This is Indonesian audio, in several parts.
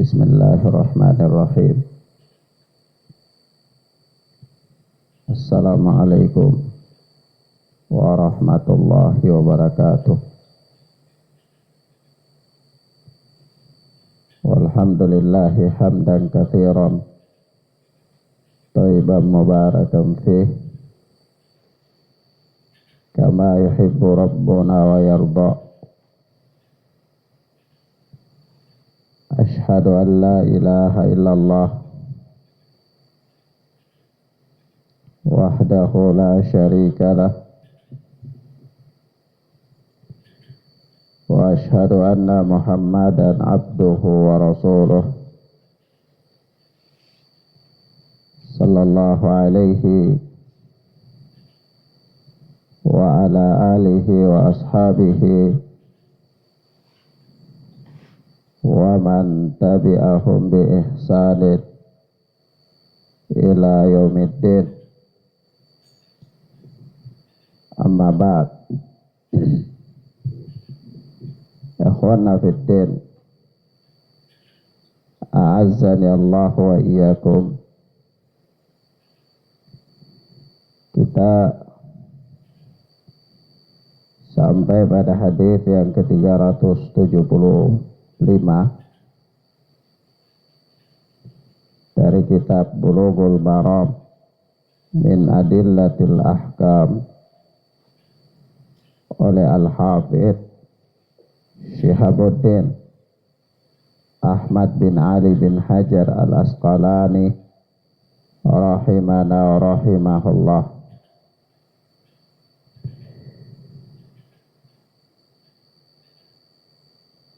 Bismillahirrahmanirrahim. Assalamualaikum warahmatullahi wabarakatuh. Walhamdulillahi hamdan katsiran thayyiban mubarakan fih kama yuhibbu rabbuna wa yarda. Ashhadu an la ilaha illallah wahdahu la syarika lah wa ashhadu anna Muhammadan abduhu wa rasuluh sallallahu alaihi wa ala alihi wa ashabihi wa man tabi'ahum bi ihsanin ila yaumiddin. Amma ba'd. Ikhwana fiddin, a'azzani Allah wa iyyakum. Kita sampai pada hadis yang ke-375 dari kitab Bulughul Maram min Adillatil Ahkam oleh Al-Hafidh Syihabuddin Ahmad bin Ali bin Hajar Al-Asqalani rahimana wa rahimahullah.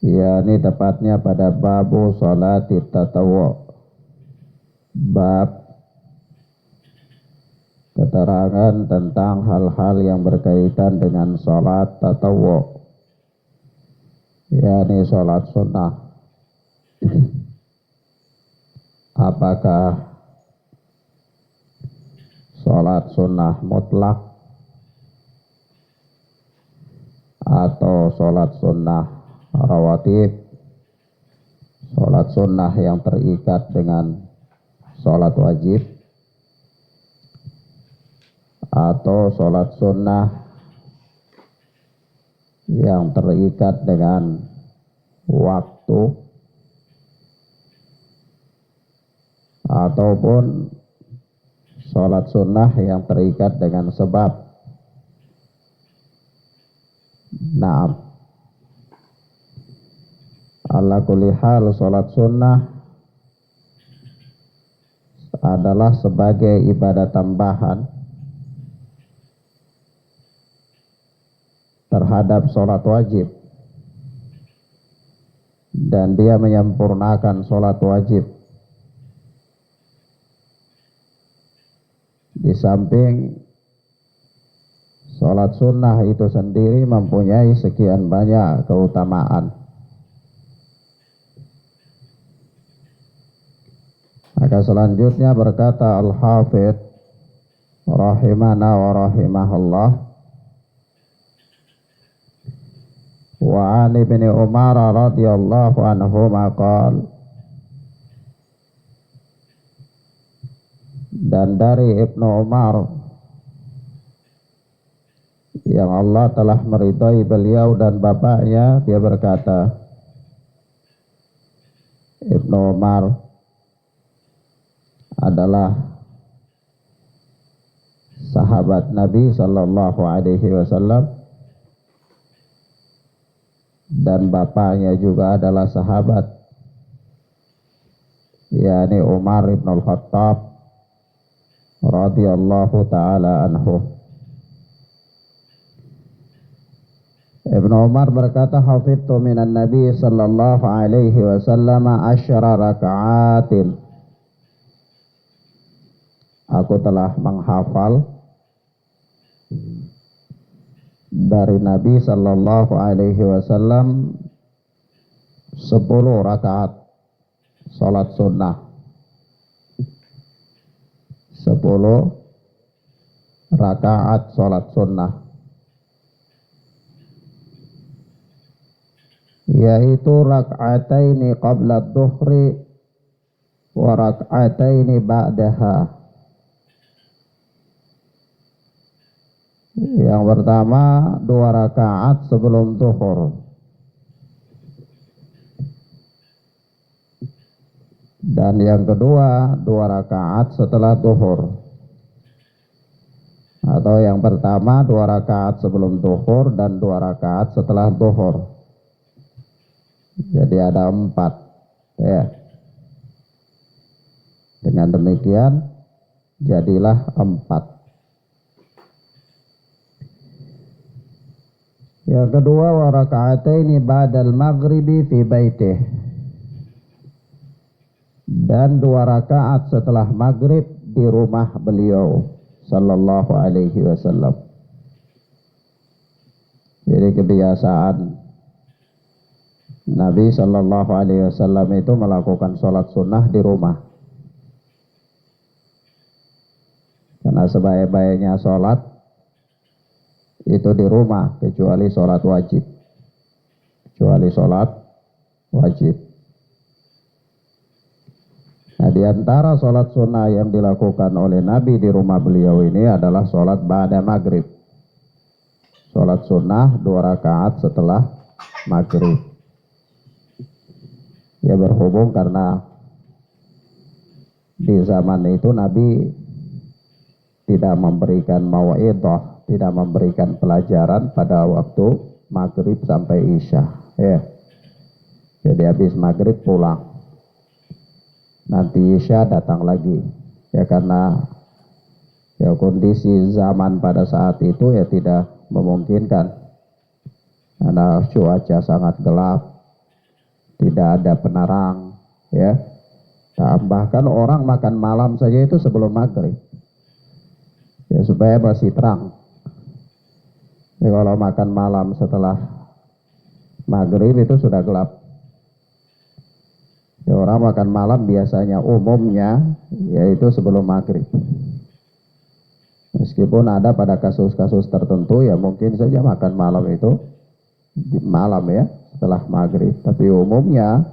Ya, ini tepatnya pada babu sholati tatawwu, bab keterangan tentang hal-hal yang berkaitan dengan sholat tatawwu, yakni sholat sunnah. Apakah sholat sunnah mutlak atau sholat sunnah rawatib, sholat sunnah yang terikat dengan sholat wajib, atau sholat sunnah yang terikat dengan waktu, ataupun sholat sunnah yang terikat dengan sebab. Naam, ala kulli hal, sholat sunnah adalah sebagai ibadah tambahan terhadap sholat wajib, dan dia menyempurnakan sholat wajib. Di samping sholat sunnah itu sendiri mempunyai sekian banyak keutamaan. Maka selanjutnya berkata Al-Hafidh rahimana wa rahimahullah, wa an ibni Umar radhiyallahu anhu maqal, dan dari Ibnu Umar yang Allah telah meridhai beliau dan bapaknya, dia berkata, Ibnu Umar adalah sahabat Nabi sallallahu alaihi wasallam, dan bapaknya juga adalah sahabat, yakni Umar ibn al-Khattab radhiyallahu ta'ala anhu. Ibnu Umar berkata, hafidtu minan Nabi sallallahu alaihi wasallam 10 raka'atin. Aku telah menghafal dari Nabi sallallahu alaihi wasallam 10 rakaat salat sunnah. 10 rakaat salat sunnah. yaitu rak'ataini qabla dhuhri wa rak'ataini ba'daha. Yang pertama 2 rakaat sebelum zuhur, dan yang kedua 2 rakaat setelah zuhur. Atau yang pertama 2 rakaat sebelum zuhur dan 2 rakaat setelah zuhur. Jadi ada 4 ya. Dengan demikian jadilah 4. Yang kedua wa raka'ataini ba'dal maghribi fi baitih, dan 2 rakaat setelah maghrib di rumah beliau sallallahu alaihi wasallam. Jadi kebiasaan Nabi sallallahu alaihi wasallam itu melakukan sholat sunnah di rumah. Karena sebaik-baiknya sholat itu di rumah, kecuali sholat wajib. Kecuali sholat wajib. Nah, di antara sholat sunnah yang dilakukan oleh Nabi di rumah beliau ini adalah sholat ba'da maghrib. Sholat sunnah 2 rakaat setelah maghrib. Ya, berhubung karena di zaman itu Nabi tidak memberikan mau'idhah, tidak memberikan pelajaran pada waktu maghrib sampai isya. Ya. Jadi habis maghrib pulang. Nanti isya datang lagi. Ya, karena ya kondisi zaman pada saat itu ya tidak memungkinkan. Karena cuaca sangat gelap, tidak ada penerang, ya. Bahkan orang makan malam saja itu sebelum maghrib. Ya, supaya masih terang. Jadi kalau makan malam setelah maghrib itu sudah gelap. Ya, orang makan malam biasanya umumnya yaitu sebelum maghrib. Meskipun ada pada kasus-kasus tertentu ya mungkin saja makan malam itu di malam ya setelah maghrib. Tapi umumnya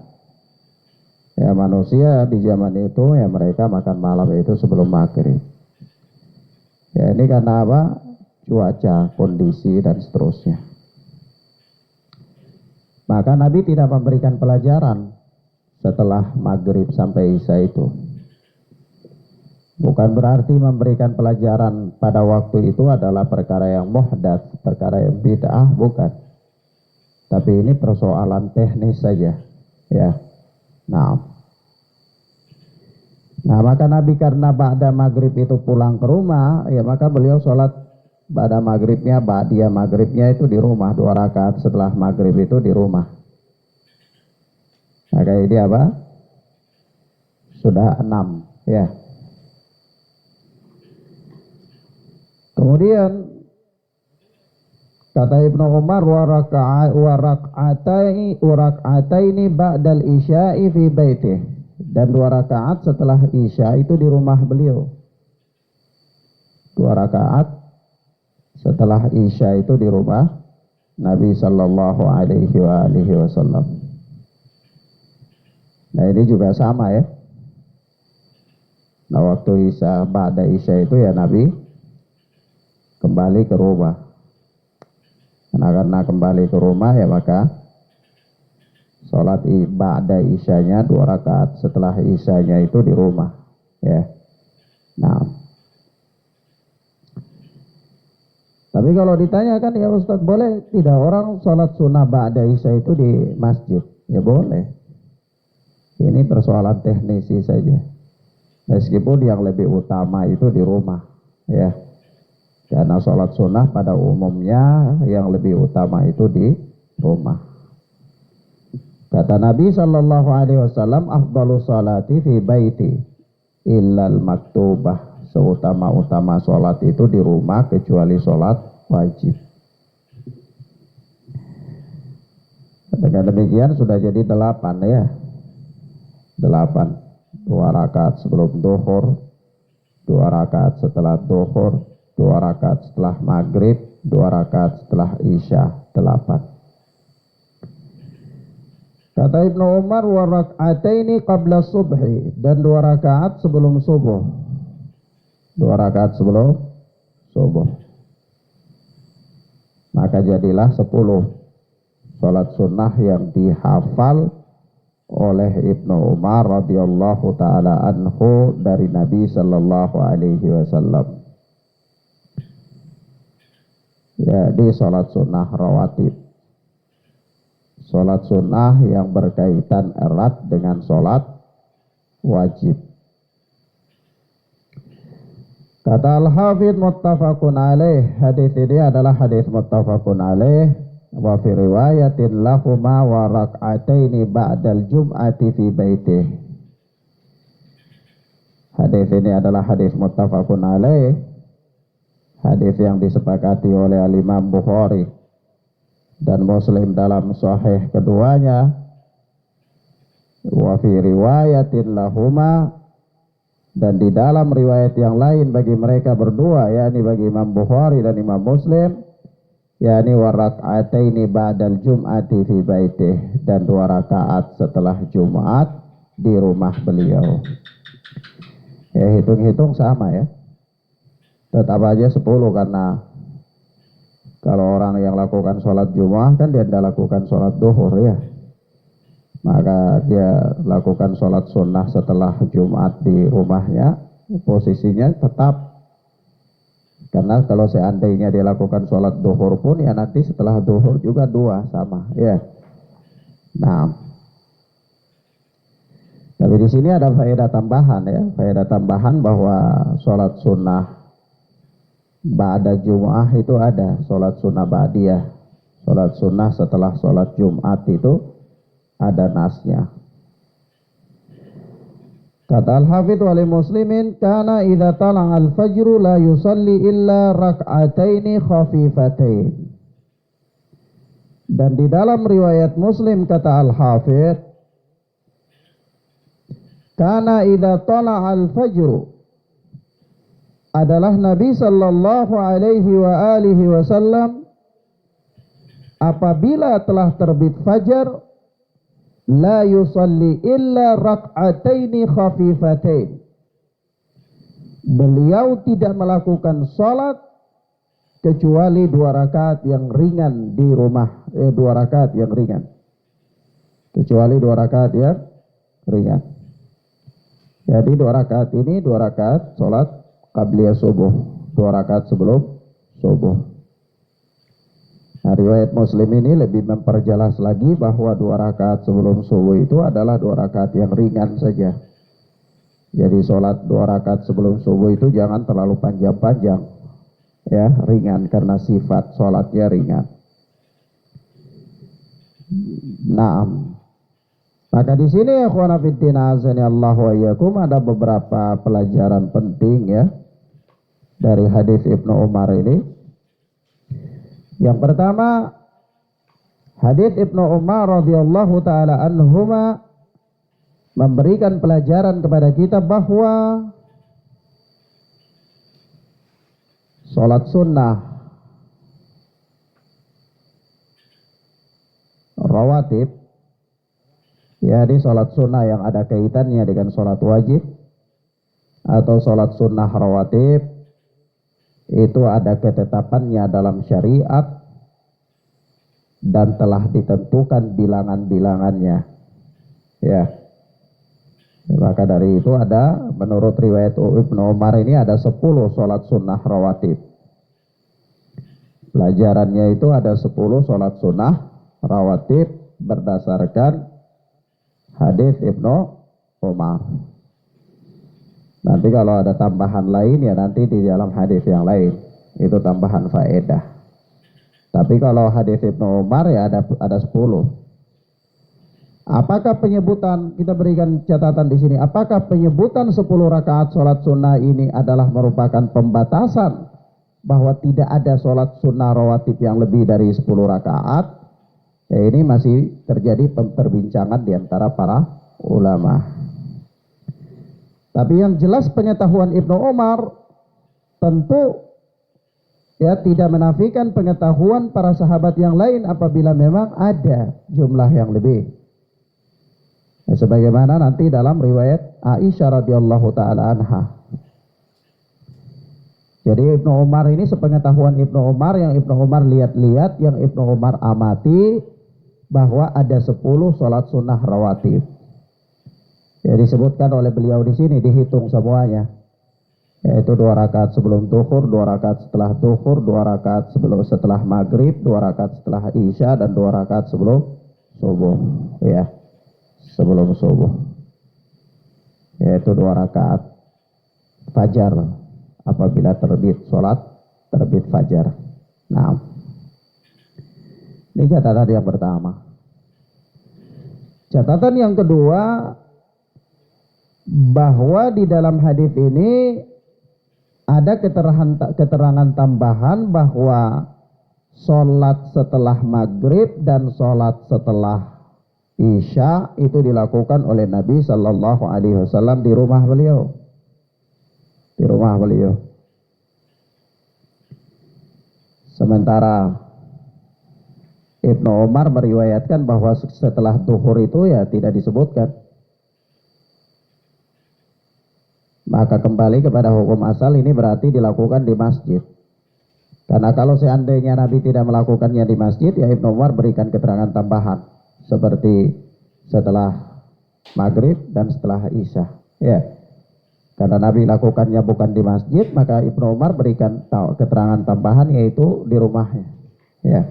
ya manusia di zaman itu ya mereka makan malam itu sebelum maghrib. Ya, ini karena apa? Cuaca, kondisi, dan seterusnya. Maka Nabi tidak memberikan pelajaran setelah maghrib sampai isya itu. Bukan berarti memberikan pelajaran pada waktu itu adalah perkara yang muhdats, perkara yang bid'ah, bukan. Tapi ini persoalan teknis saja. Ya. Nah, maka Nabi karena ba'da maghrib itu pulang ke rumah, ya maka beliau sholat ba'da maghribnya, ba'diyah maghribnya itu di rumah, 2 rakaat setelah maghrib itu di rumah. Maka ini apa? Sudah 6, ya. Kemudian kata Ibnu Umar wa rak'ataini ba'dal isya'i fi baitih, dan 2 rakaat setelah isya itu di rumah beliau. 2 rakaat setelah isya itu di rumah Nabi sallallahu alaihi wasallam. Nah, ini juga sama ya. Nah, waktu isya, ba'da isya itu ya Nabi kembali ke rumah. Karena kembali ke rumah ya maka sholat ba'da isyanya 2 rakaat setelah isyanya itu di rumah, ya. Nah, tapi kalau ditanyakan ya Ustaz, boleh tidak orang sholat sunnah ba'da isya itu di masjid? Ya boleh. Ini persoalan teknisi saja. Meskipun yang lebih utama itu di rumah, ya. Karena sholat sunnah pada umumnya yang lebih utama itu di rumah. Kata Nabi sallallahu alaihi wasallam, afdalu sholati fi baiti illal maktubah. Seutama-utama sholat itu di rumah kecuali sholat wajib. Dengan demikian sudah jadi 8 ya. 8. 2 rakaat sebelum zuhur, 2 rakaat setelah zuhur, 2 rakaat setelah maghrib, 2 rakaat setelah isya, 8. Kata Ibnu Umar, wa rak'ataini qabla subhi, dan 2 rakaat sebelum subuh. 2 rakaat sebelum subuh. Maka jadilah 10 salat sunnah yang dihafal oleh Ibnu Umar radhiyallahu taala anhu dari Nabi sallallahu alaihi wasallam. Ya, di salat sunnah rawatib. Salat sunnah yang berkaitan erat dengan salat wajib. Kata Al-Hafidz muttafaqun alaih, hadis ini adalah hadis muttafaqun alaih. Wa fi riwayatin lahuma wa rak'ataini ba'dal jum'ati fi baitih. Hadis ini adalah hadis muttafaqun alaih, hadis yang disepakati oleh Imam Bukhari dan Muslim dalam sahih keduanya. Wa fi riwayatin lahuma, dan di dalam riwayat yang lain bagi mereka berdua, yakni bagi Imam Bukhari dan Imam Muslim, yakni wa rak'ataini ba'dal jum'ati fi baitih, dan 2 rakaat setelah Jumat di rumah beliau. Ya, hitung-hitung sama ya, tetap aja 10, karena kalau orang yang lakukan sholat Jumat kan dia tidak lakukan sholat duhur ya, maka dia lakukan sholat sunnah setelah Jumat di rumahnya, posisinya tetap. Karena kalau seandainya dia lakukan sholat duhur pun, ya nanti setelah duhur juga 2 sama ya. Nah, tapi di sini ada faedah tambahan ya, faedah tambahan bahwa sholat sunnah ba'da Jum'ah itu ada, sholat sunnah ba'diyah, sholat sunnah setelah sholat Jumat itu ada nasnya. Kata Al-Hafidz wali muslimin, kana idza tala'a al-fajru la yusalli illa rak'ataini khafifatain. Dan di dalam riwayat Muslim kata Al-Hafidz, kana idza tala'a al-fajru, adalah Nabi sallallahu alaihi wa alihi wasallam apabila telah terbit fajar, la yusalli illa rak'ataini khafifatain. Beliau tidak melakukan salat kecuali 2 rakaat yang ringan di rumah, 2 rakaat yang ringan. Kecuali 2 rakaat yang ringan. Jadi 2 rakaat ini 2 rakaat salat qabliyah subuh, 2 rakaat sebelum subuh. Nah, riwayat Muslim ini lebih memperjelas lagi bahwa 2 rakaat sebelum subuh itu adalah 2 rakaat yang ringan saja. Jadi sholat 2 rakaat sebelum subuh itu jangan terlalu panjang-panjang, ya, ringan, karena sifat sholatnya ringan. Naam. Maka di sini ya ikhwana fiddin azani Allah wa iyyakum, ada beberapa pelajaran penting ya dari hadis Ibnu Umar ini. Yang pertama, hadis Ibnu Umar radhiyallahu taala anhuma memberikan pelajaran kepada kita bahwa salat sunnah rawatib, yakni salat sunnah yang ada kaitannya dengan salat wajib atau salat sunnah rawatib, itu ada ketetapannya dalam syariat dan telah ditentukan bilangan-bilangannya ya. Maka dari itu ada, menurut riwayat Ibnu Umar ini ada 10 salat sunnah rawatib. Pelajarannya itu ada 10 salat sunnah rawatib berdasarkan hadis Ibnu Umar. Nanti kalau ada tambahan lain ya nanti di dalam hadis yang lain, itu tambahan faedah. Tapi kalau hadis Ibnu Umar ya ada 10. Apakah penyebutan, kita berikan catatan di sini, apakah penyebutan 10 rakaat sholat sunnah ini adalah merupakan pembatasan bahwa tidak ada sholat sunnah rawatib yang lebih dari 10 rakaat? Ya, ini masih terjadi perbincangan di antara para ulama. Tapi yang jelas pengetahuan Ibnu Umar tentu ya tidak menafikan pengetahuan para sahabat yang lain apabila memang ada jumlah yang lebih. sebagaimana nanti dalam riwayat Aisyah radhiyallahu taala anha. Jadi Ibnu Umar ini sepengetahuan Ibnu Umar, yang Ibnu Umar lihat-lihat, yang Ibnu Umar amati, bahwa ada 10 sholat sunnah rawatib. Ya, disebutkan oleh beliau di sini, dihitung semuanya. Yaitu 2 rakaat sebelum zuhur, 2 rakaat setelah zuhur, 2 rakaat setelah maghrib, 2 rakaat setelah isya, dan 2 rakaat sebelum subuh. Ya, sebelum subuh. Yaitu 2 rakaat fajar apabila terbit fajar. Nah, ini catatan yang pertama. Catatan yang kedua, bahwa di dalam hadis ini ada keterangan tambahan bahwa sholat setelah maghrib dan sholat setelah isya itu dilakukan oleh Nabi Shallallahu Alaihi Wasallam di rumah beliau. Di rumah beliau. Sementara Ibnu Umar meriwayatkan bahwa setelah zuhur itu ya tidak disebutkan. Maka kembali kepada hukum asal, ini berarti dilakukan di masjid. Karena kalau seandainya Nabi tidak melakukannya di masjid, ya Ibnu Umar berikan keterangan tambahan seperti setelah maghrib dan setelah isya. Ya, karena Nabi lakukannya bukan di masjid, maka Ibnu Umar berikan keterangan tambahan, yaitu di rumahnya. Ya.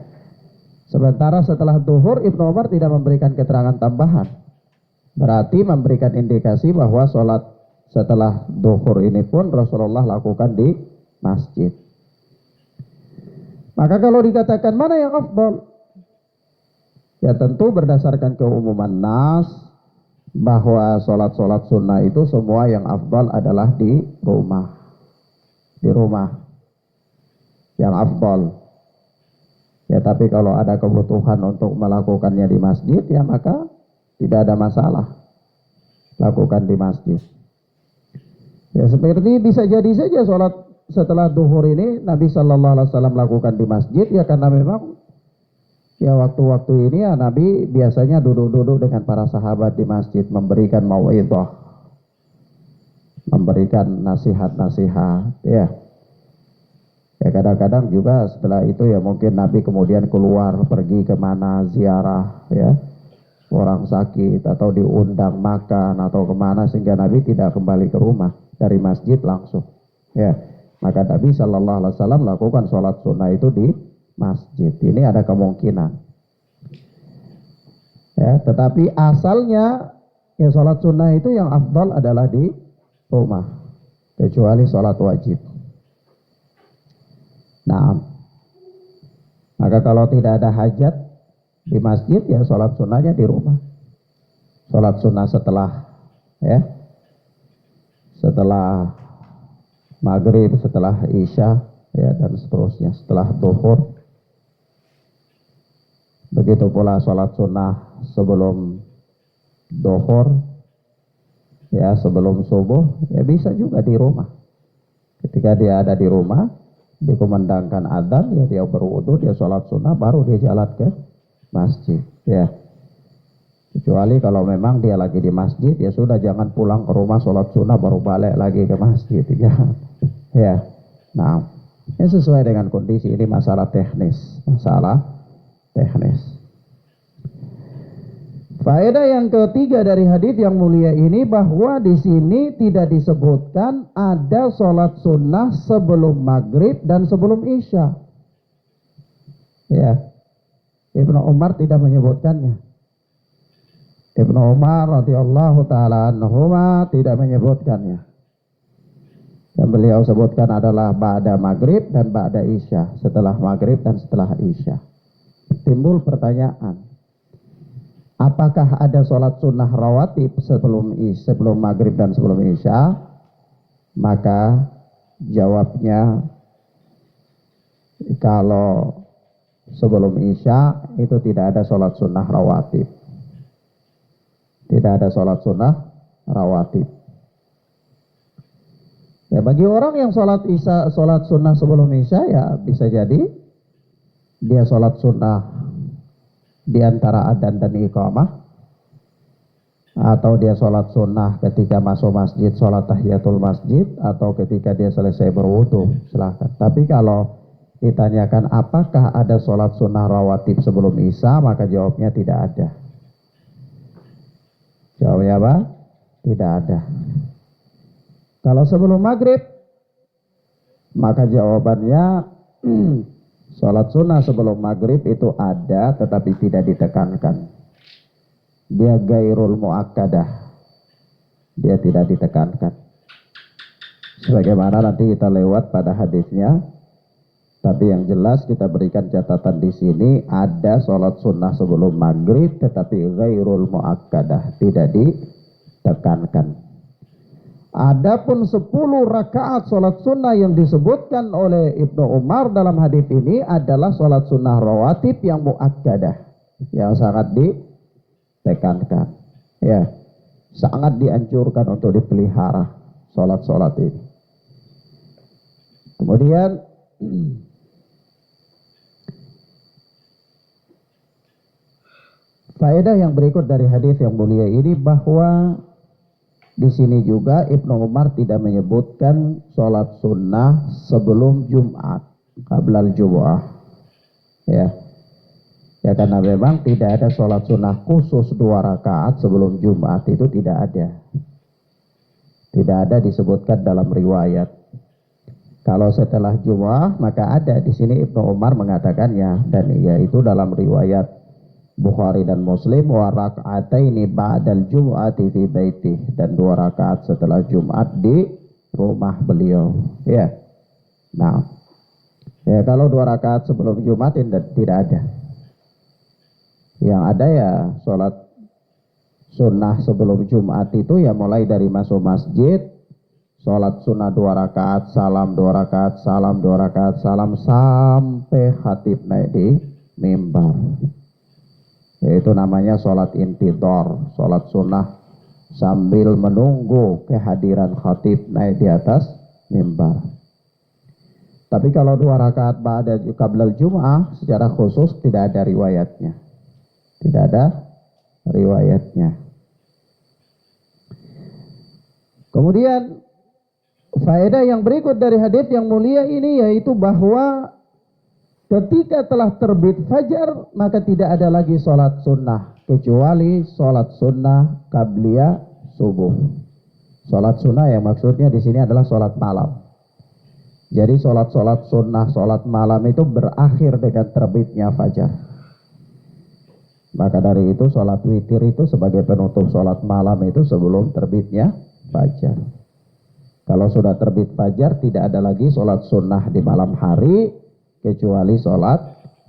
Sementara setelah zuhur, Ibnu Umar tidak memberikan keterangan tambahan. Berarti memberikan indikasi bahwa sholat setelah zuhur ini pun Rasulullah lakukan di masjid. Maka kalau dikatakan mana yang afdal? Ya tentu berdasarkan keumuman nas, bahwa sholat-sholat sunnah itu semua yang afdal adalah di rumah. Di rumah yang afdal. Ya tapi kalau ada kebutuhan untuk melakukannya di masjid, ya maka tidak ada masalah. Lakukan di masjid. Ya seperti bisa jadi saja sholat setelah duhur ini Nabi Shallallahu Alaihi Wasallam lakukan di masjid, ya karena memang ya waktu-waktu ini ya Nabi biasanya duduk-duduk dengan para sahabat di masjid, memberikan mau'idhah, memberikan nasihat-nasihat. Ya kadang-kadang juga setelah itu ya mungkin Nabi kemudian keluar pergi kemana ziarah ya orang sakit atau diundang makan atau kemana, sehingga Nabi tidak kembali ke rumah dari masjid langsung. Ya, maka Nabi Shallallahu Alaihi Wasallam lakukan sholat sunnah itu di masjid. Ini ada kemungkinan. Ya, tetapi asalnya ya sholat sunnah itu yang afdal adalah di rumah, kecuali sholat wajib. Nah, maka kalau tidak ada hajat di masjid, ya sholat sunnahnya di rumah. Sholat sunnah setelah maghrib, setelah isya, ya dan seterusnya, setelah zuhur. Begitu pula sholat sunnah sebelum zuhur, ya sebelum subuh, ya bisa juga di rumah. Ketika dia ada di rumah, dikumandangkan adzan, ya dia berwudu, dia sholat sunnah, baru dia jalan ke masjid. Ya, kecuali kalau memang dia lagi di masjid, ya sudah, jangan pulang ke rumah sholat sunnah baru balik lagi ke masjid. Ya, nah, ini sesuai dengan kondisi. Ini masalah teknis, Faedah yang ketiga dari hadis yang mulia ini, bahwa di sini tidak disebutkan ada sholat sunnah sebelum maghrib dan sebelum isya. Ya, Ibnu Umar tidak menyebutkannya. Ibnu Umar radhiyallahu taala anhuma tidak menyebutkannya. Yang beliau sebutkan adalah ba'da maghrib dan ba'da isya, setelah maghrib dan setelah isya. Timbul pertanyaan, apakah ada sholat sunnah rawatib sebelum maghrib dan sebelum isya? Maka jawabnya, kalau sebelum isya itu tidak ada sholat sunnah rawatib. Tidak ada sholat sunnah rawatib. Ya, bagi orang yang sholat sunnah sebelum isya, ya bisa jadi dia sholat sunnah di antara adzan dan iqamah, atau dia sholat sunnah ketika masuk masjid, sholat tahiyatul masjid, atau ketika dia selesai berwudu, silahkan. Tapi kalau ditanyakan apakah ada sholat sunnah rawatib sebelum isya, maka jawabnya tidak ada. Jawabnya apa? Tidak ada. Kalau sebelum maghrib, maka jawabannya sholat sunnah sebelum maghrib itu ada, tetapi tidak ditekankan. Dia gairul muakkadah, dia tidak ditekankan. Sebagaimana nanti kita lewat pada hadisnya. Tapi yang jelas kita berikan catatan di sini, ada sholat sunnah sebelum maghrib, tetapi gairul muakkadah, tidak ditekankan. Adapun 10 rakaat sholat sunnah yang disebutkan oleh Ibnu Umar dalam hadis ini adalah sholat sunnah rawatib yang muakkadah, yang sangat ditekankan, ya, sangat dianjurkan untuk dipelihara sholat-sholat ini. Kemudian faedah yang berikut dari hadis yang mulia ini, bahwa di sini juga Ibnu Umar tidak menyebutkan sholat sunnah sebelum Jumat, qablal Jumu'ah, ya. Ya, karena memang tidak ada sholat sunnah khusus 2 rakaat sebelum Jumat, itu tidak ada. Tidak ada disebutkan dalam riwayat. Kalau setelah Jumu'ah maka ada. Di sini Ibnu Umar mengatakannya, dan yaitu dalam riwayat Bukhari dan Muslim, wa raka'ataini ba'dal jum'ati fi baiti, dan 2 rakaat setelah Jumat di rumah beliau, ya. Nah, ya, kalau 2 rakaat sebelum Jumat tidak ada. Yang ada ya sholat sunnah sebelum Jumat itu ya mulai dari masuk masjid, sholat sunnah 2 rakaat, salam 2 rakaat, salam 2 rakaat, salam, sampai khatib naik di mimbar. Yaitu namanya sholat intidor, sholat sunnah sambil menunggu kehadiran khatib naik di atas mimbar. Tapi kalau 2 rakaat ba'da qablal Jum'ah secara khusus tidak ada riwayatnya. Tidak ada riwayatnya. Kemudian faedah yang berikut dari hadis yang mulia ini, yaitu bahwa ketika telah terbit fajar, maka tidak ada lagi sholat sunnah, kecuali sholat sunnah qabliyah subuh. Sholat sunnah yang maksudnya di sini adalah sholat malam. Jadi sholat sunnah, sholat malam itu berakhir dengan terbitnya fajar. Maka dari itu sholat witir itu sebagai penutup sholat malam itu sebelum terbitnya fajar. Kalau sudah terbit fajar, tidak ada lagi sholat sunnah di malam hari, kecuali sholat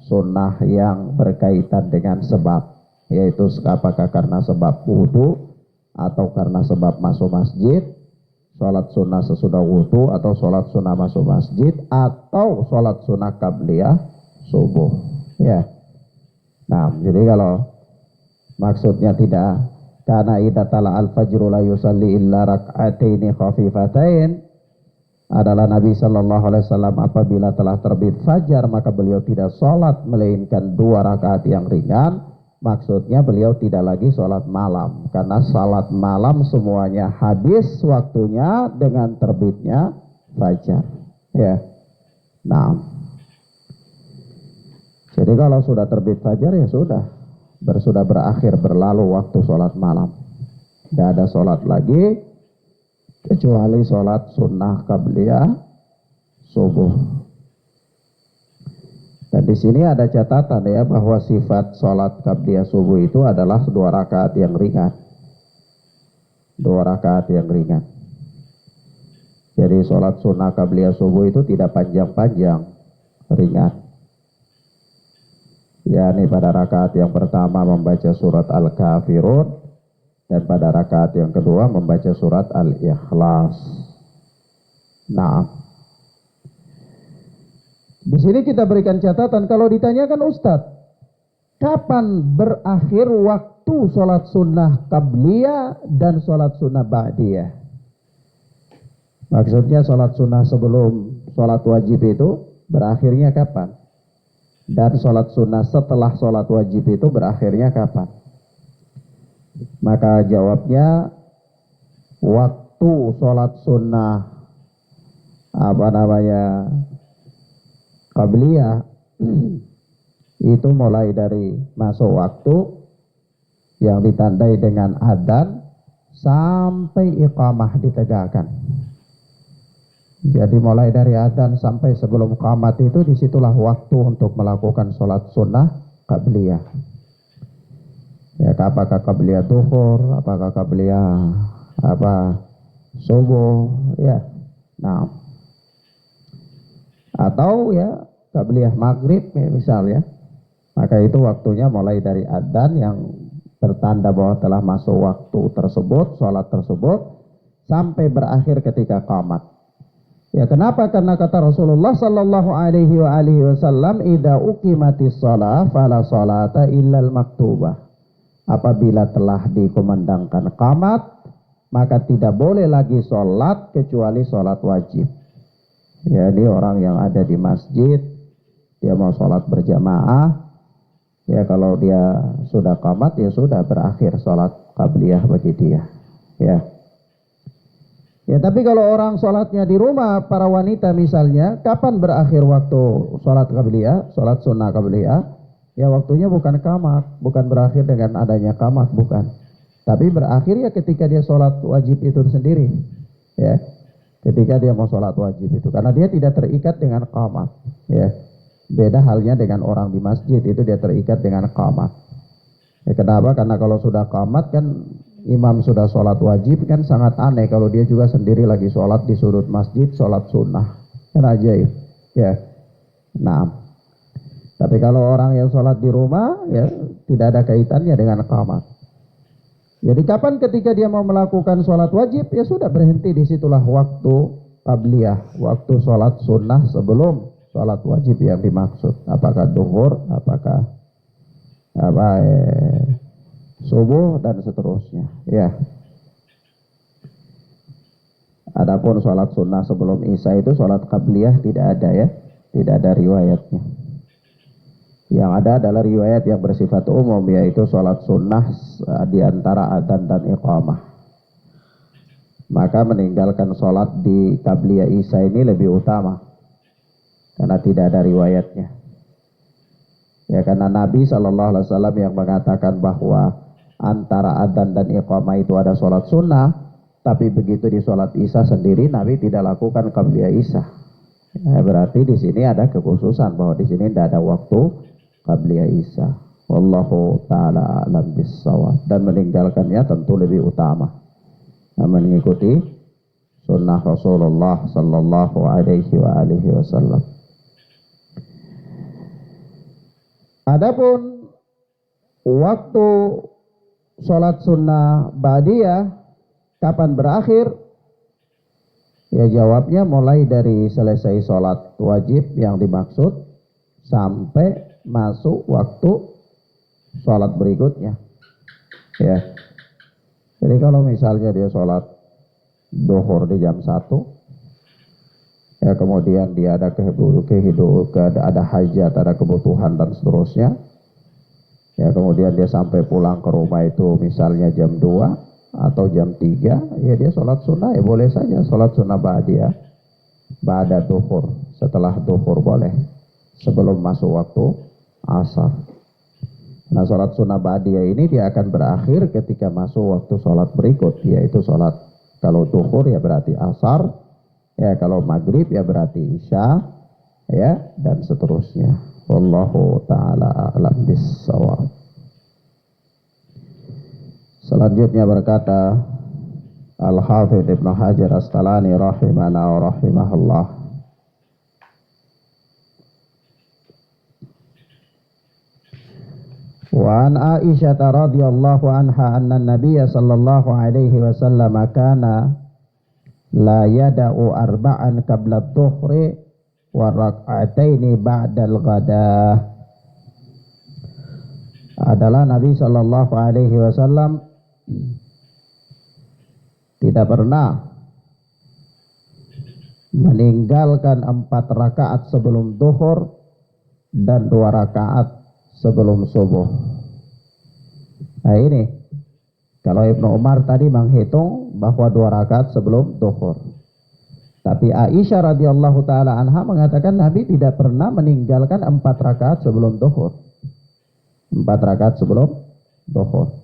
sunnah yang berkaitan dengan sebab, yaitu apakah karena sebab wudu atau karena sebab masuk masjid, sholat sunnah sesudah wudu, atau sholat sunnah masuk masjid, atau sholat sunnah qabliyah subuh, ya. Nah, jadi kalau maksudnya tidak, karena idza tala al-fajru la yusalli illa rak'ataini khafifatain, adalah Nabi Shallallahu Alaihi Wasallam apabila telah terbit fajar maka beliau tidak sholat melainkan 2 rakaat yang ringan. Maksudnya beliau tidak lagi sholat malam, karena sholat malam semuanya habis waktunya dengan terbitnya fajar, ya. Nah, jadi kalau sudah terbit fajar ya sudah berakhir, berlalu waktu sholat malam, tidak ada sholat lagi kecuali sholat sunnah qabliyah subuh. Dan di sini ada catatan ya, bahwa sifat sholat qabliyah subuh itu adalah 2 rakaat yang ringan. 2 rakaat yang ringan. Jadi sholat sunnah qabliyah subuh itu tidak panjang-panjang, ringan. yakni pada rakaat yang pertama membaca surat Al-Kafirun, dan pada rakaat yang kedua membaca surat Al-Ikhlas. Nah, di sini kita berikan catatan, kalau ditanyakan Ustadz, kapan berakhir waktu sholat sunnah qabliyah dan sholat sunnah ba'diyah? Maksudnya sholat sunnah sebelum sholat wajib itu berakhirnya kapan? Dan sholat sunnah setelah sholat wajib itu berakhirnya kapan? Maka jawabnya waktu sholat sunnah qabliyah itu mulai dari masuk waktu yang ditandai dengan adzan sampai iqamah ditegakkan. Jadi mulai dari adzan sampai sebelum qamat itu disitulah waktu untuk melakukan sholat sunnah qabliyah. Ya, apakah qabliyah duhur, apakah qabliyah subuh, ya. Nah, atau ya qabliyah maghrib ya, misalnya. Maka itu waktunya mulai dari adzan yang bertanda bahwa telah masuk waktu tersebut, sholat tersebut, sampai berakhir ketika qamat. Ya, kenapa? Karena kata Rasulullah sallallahu alaihi wasallam, "Idza uqimatis shalah fala sholata illal maktubah." Apabila telah dikumandangkan qamat, maka tidak boleh lagi sholat kecuali sholat wajib. Jadi orang yang ada di masjid, dia mau sholat berjamaah, ya kalau dia sudah qamat, ya sudah berakhir sholat qabliyah bagi dia. Ya, tapi kalau orang sholatnya di rumah, para wanita misalnya, kapan berakhir waktu sholat qabliyah, sholat sunnah qabliyah? Ya waktunya bukan qamat, bukan berakhir dengan adanya qamat, bukan. Tapi berakhir ya ketika dia sholat wajib itu sendiri. Ya, ketika dia mau sholat wajib itu, karena dia tidak terikat dengan qamat. Ya, beda halnya dengan orang di masjid, itu dia terikat dengan qamat. Ya, kenapa? Karena kalau sudah qamat kan imam sudah sholat wajib, kan sangat aneh kalau dia juga sendiri lagi sholat di sudut masjid, sholat sunnah. Kan ajaib. Ya, nah. Tapi kalau orang yang sholat di rumah, ya tidak ada kaitannya dengan qamat. Jadi kapan ketika dia mau melakukan sholat wajib, ya sudah berhenti, disitulah waktu qabliyah, waktu sholat sunnah sebelum sholat wajib yang dimaksud. Apakah duhur, apakah subuh dan seterusnya. Ya. Adapun sholat sunnah sebelum isya itu sholat qabliyah tidak ada, ya, tidak ada riwayatnya. Yang ada adalah riwayat yang bersifat umum, yaitu sholat sunnah di antara adzan dan iqamah. Maka meninggalkan sholat di qabliyah isya ini lebih utama, karena tidak ada riwayatnya. Ya, karena Nabi SAW yang mengatakan bahwa antara adzan dan iqamah itu ada sholat sunnah, tapi begitu di sholat isya sendiri Nabi tidak lakukan qabliyah isya. Ya, berarti di sini ada kekhususan bahwa di sini tidak ada waktu qabliyah isya. Wallahu ta'ala a'lam bissawab. Dan meninggalkannya tentu lebih utama, mengikuti sunnah Rasulullah sallallahu alaihi wasallam. Adapun waktu sholat sunnah ba'diyah kapan berakhir? Ya jawabnya mulai dari selesai sholat wajib yang dimaksud sampai masuk waktu sholat berikutnya. Ya. Jadi kalau misalnya dia sholat duhur di jam 1, ya kemudian dia ada ada hajat, ada kebutuhan dan seterusnya, ya kemudian dia sampai pulang ke rumah itu misalnya jam 2 atau jam 3, ya dia sholat sunnah, ya boleh saja sholat sunnah ba'diyah, ba'da duhur, setelah duhur boleh, sebelum masuk waktu asar. Nah, sholat sunnah ba'diyah ini dia akan berakhir ketika masuk waktu sholat berikut, yaitu sholat, kalau duhur ya berarti asar, ya kalau maghrib ya berarti isya, ya dan seterusnya. Wallahu ta'ala a'lam bissawab. Selanjutnya berkata Al-Hafidh Ibnu Hajar Asqalani rahimana wa rahimahullah, wa an Aisyah radhiyallahu anha anna an-nabiy sallallahu alaihi wasallam kana la yada'u arba'an qabla adh-dhuhri wa rak'ataini ba'da al-ghadah. Adalah Nabi sallallahu alaihi wasallam tidak pernah meninggalkan 4 rakaat sebelum duhur dan 2 rakaat sebelum subuh. Nah ini Kalau Ibnu Umar tadi menghitung bahwa 2 rakaat sebelum duhur. Tapi Aisyah radhiyallahu taala anha mengatakan Nabi tidak pernah meninggalkan 4 rakaat sebelum duhur. 4 rakaat sebelum duhur.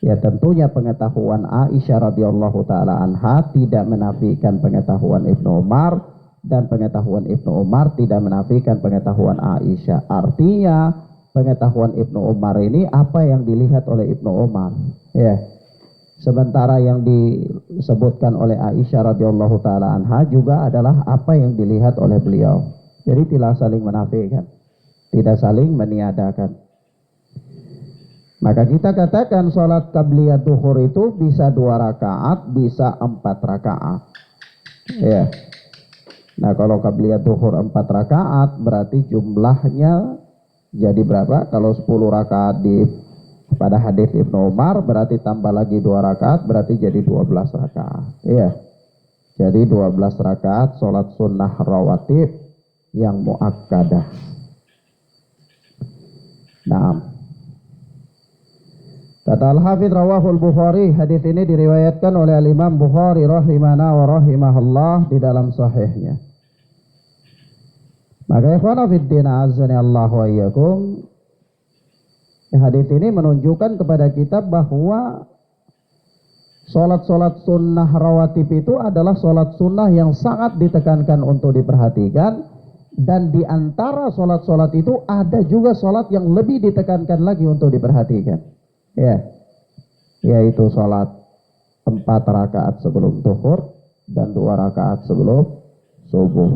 Ya tentunya pengetahuan Aisyah radhiyallahu taala anha tidak menafikan pengetahuan Ibnu Umar, dan pengetahuan Ibnu Umar tidak menafikan pengetahuan Aisyah. Artinya pengetahuan Ibnu Umar ini apa yang dilihat oleh Ibnu Umar. Ya. Sementara yang disebutkan oleh Aisyah radhiyallahu taala anha juga adalah apa yang dilihat oleh beliau. Jadi tidak saling menafikan, tidak saling meniadakan. Maka kita katakan sholat qabliyah duhur itu bisa 2 rakaat, bisa 4 rakaat. Ya. Nah kalau qabliyah duhur 4 rakaat berarti jumlahnya jadi berapa? Kalau 10 rakaat pada hadis Ibnu Umar berarti tambah lagi 2 rakaat berarti jadi 12 rakaat. Iya. Jadi 12 rakaat sholat sunnah rawatib yang muakkadah. Naam. Kata Al-Hafidz rawahul Bukhari, hadis ini diriwayatkan oleh Imam Bukhari rahimana wa rahimahullah di dalam sahihnya. Maka ikhwana fiddin azani Allah wa iyyakum, hadis ini menunjukkan kepada kita bahwa sholat-sholat sunnah rawatib itu adalah sholat sunnah yang sangat ditekankan untuk diperhatikan, dan di antara sholat-sholat itu ada juga sholat yang lebih ditekankan lagi untuk diperhatikan, ya, yaitu sholat 4 rakaat sebelum zuhur dan 2 rakaat sebelum subuh.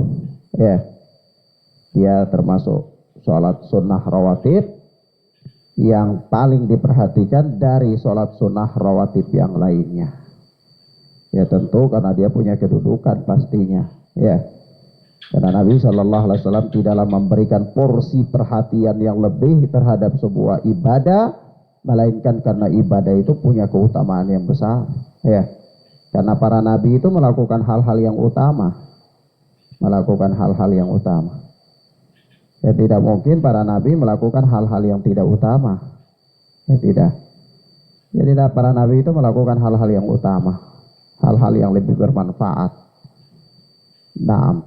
Ya, dia termasuk sholat sunnah rawatib yang paling diperhatikan dari sholat sunnah rawatib yang lainnya. Ya tentu karena dia punya kedudukan pastinya. Ya, karena Nabi Shallallahu Alaihi Wasallam tidaklah memberikan porsi perhatian yang lebih terhadap sebuah ibadah, melainkan karena ibadah itu punya keutamaan yang besar. Ya, karena para nabi itu melakukan hal-hal yang utama, Ya tidak mungkin para nabi melakukan hal-hal yang tidak utama. Ya tidak. Jadi para nabi itu melakukan hal-hal yang utama, hal-hal yang lebih bermanfaat. Nah,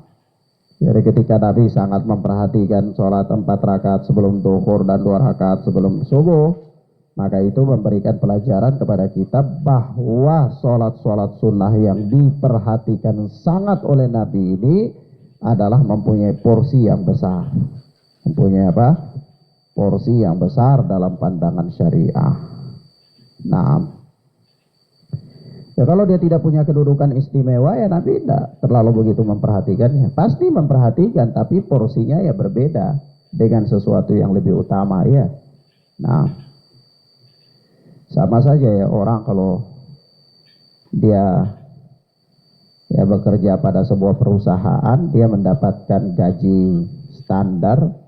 jadi ketika Nabi sangat memperhatikan sholat 4 rakaat sebelum zuhur dan 2 rakaat sebelum subuh, maka itu memberikan pelajaran kepada kita bahwa sholat-sholat sunnah yang diperhatikan sangat oleh Nabi ini adalah mempunyai porsi yang besar. Mempunyai apa? Porsi yang besar dalam pandangan syariah. Nah, ya kalau dia tidak punya kedudukan istimewa, ya Nabi tidak terlalu begitu memperhatikannya. Pasti memperhatikan, tapi porsinya ya berbeda dengan sesuatu yang lebih utama, ya. Nah, sama saja ya orang kalau dia ya bekerja pada sebuah perusahaan, dia mendapatkan gaji standar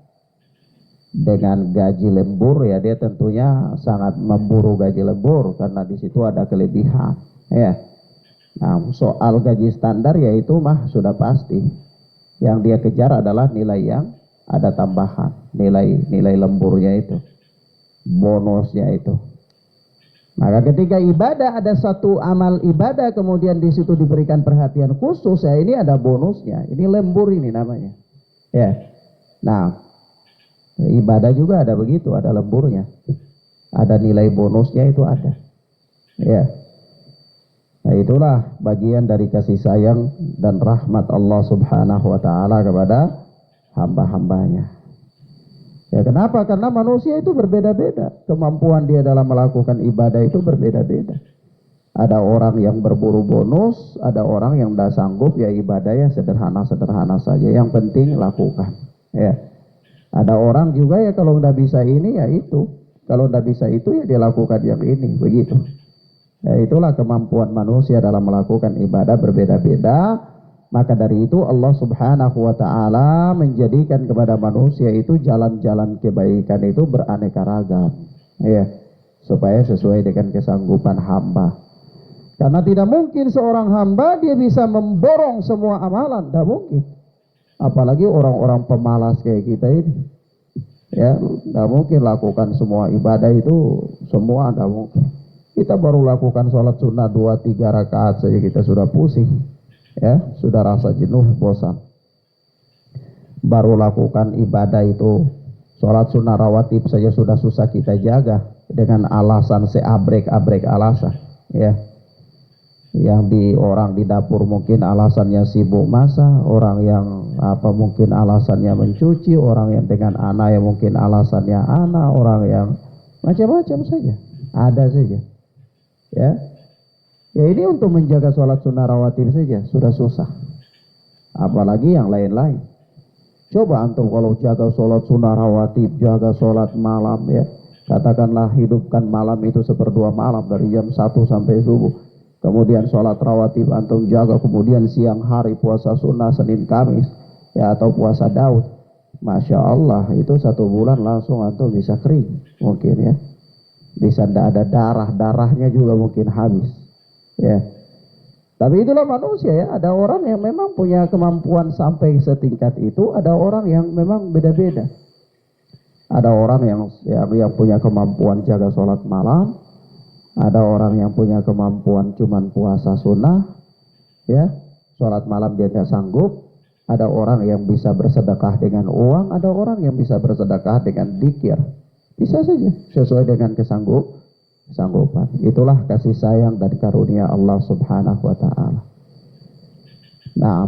dengan gaji lembur, ya dia tentunya sangat memburu gaji lembur karena di situ ada kelebihan, ya. Nah, soal gaji standar yaitu mah sudah pasti. Yang dia kejar adalah nilai yang ada tambahan, nilai lemburnya itu, bonusnya itu. Maka ketika ibadah ada satu amal ibadah kemudian di situ diberikan perhatian khusus, ya ini ada bonusnya, ini lembur ini namanya. Ya. Nah, ibadah juga ada begitu, ada lemburnya, ada nilai bonusnya itu ada. Ya. Nah, itulah bagian dari kasih sayang dan rahmat Allah Subhanahu wa taala kepada hamba-hambanya. Ya kenapa? Karena manusia itu berbeda-beda. Kemampuan dia dalam melakukan ibadah itu berbeda-beda. Ada orang yang berburu bonus, ada orang yang tidak sanggup, ya ibadahnya sederhana-sederhana saja. Yang penting lakukan. Ya. Ada orang juga ya kalau tidak bisa ini ya itu. Kalau tidak bisa itu ya dia lakukan yang ini. Begitu. Ya itulah kemampuan manusia dalam melakukan ibadah berbeda-beda. Maka dari itu Allah Subhanahu wa taala menjadikan kepada manusia itu jalan-jalan kebaikan itu beraneka ragam, ya, supaya sesuai dengan kesanggupan hamba. Karena tidak mungkin seorang hamba dia bisa memborong semua amalan, tidak mungkin. Apalagi orang-orang pemalas kayak kita ini, ya, tidak mungkin lakukan semua ibadah itu semua, tidak mungkin. Kita baru lakukan sholat sunnah 2-3 rakaat saja kita sudah pusing, ya, sudah rasa jenuh, bosan. Baru lakukan ibadah itu, sholat sunnah rawatib saja sudah susah kita jaga dengan alasan seabrek-abrek alasan, ya. Yang orang di dapur mungkin alasannya sibuk masak, orang yang mungkin alasannya mencuci, orang yang dengan anak yang mungkin alasannya anak, orang yang macam-macam saja, ada saja, ya. Ya ini untuk menjaga sholat sunnah rawatib saja sudah susah, apalagi yang lain-lain. Coba antum kalau jaga sholat sunnah rawatib, jaga sholat malam, ya, katakanlah hidupkan malam itu 1/2 malam dari jam 1 sampai subuh. Kemudian sholat rawatib antum jaga, kemudian siang hari puasa sunnah Senin Kamis, ya, atau puasa Daud. Masya Allah, itu 1 bulan langsung antum bisa kering mungkin, ya. Bisa tidak ada darahnya juga mungkin habis, ya. Tapi itulah manusia, ya. Ada orang yang memang punya kemampuan sampai setingkat itu, ada orang yang memang beda-beda. Ada orang yang punya kemampuan jaga sholat malam, ada orang yang punya kemampuan cuman puasa sunnah, ya, sholat malam dia nggak sanggup. Ada orang yang bisa bersedekah dengan uang, ada orang yang bisa bersedekah dengan dzikir. Bisa saja sesuai dengan kesanggupan. Itulah kasih sayang dan karunia Allah Subhanahu wa taala. Nah,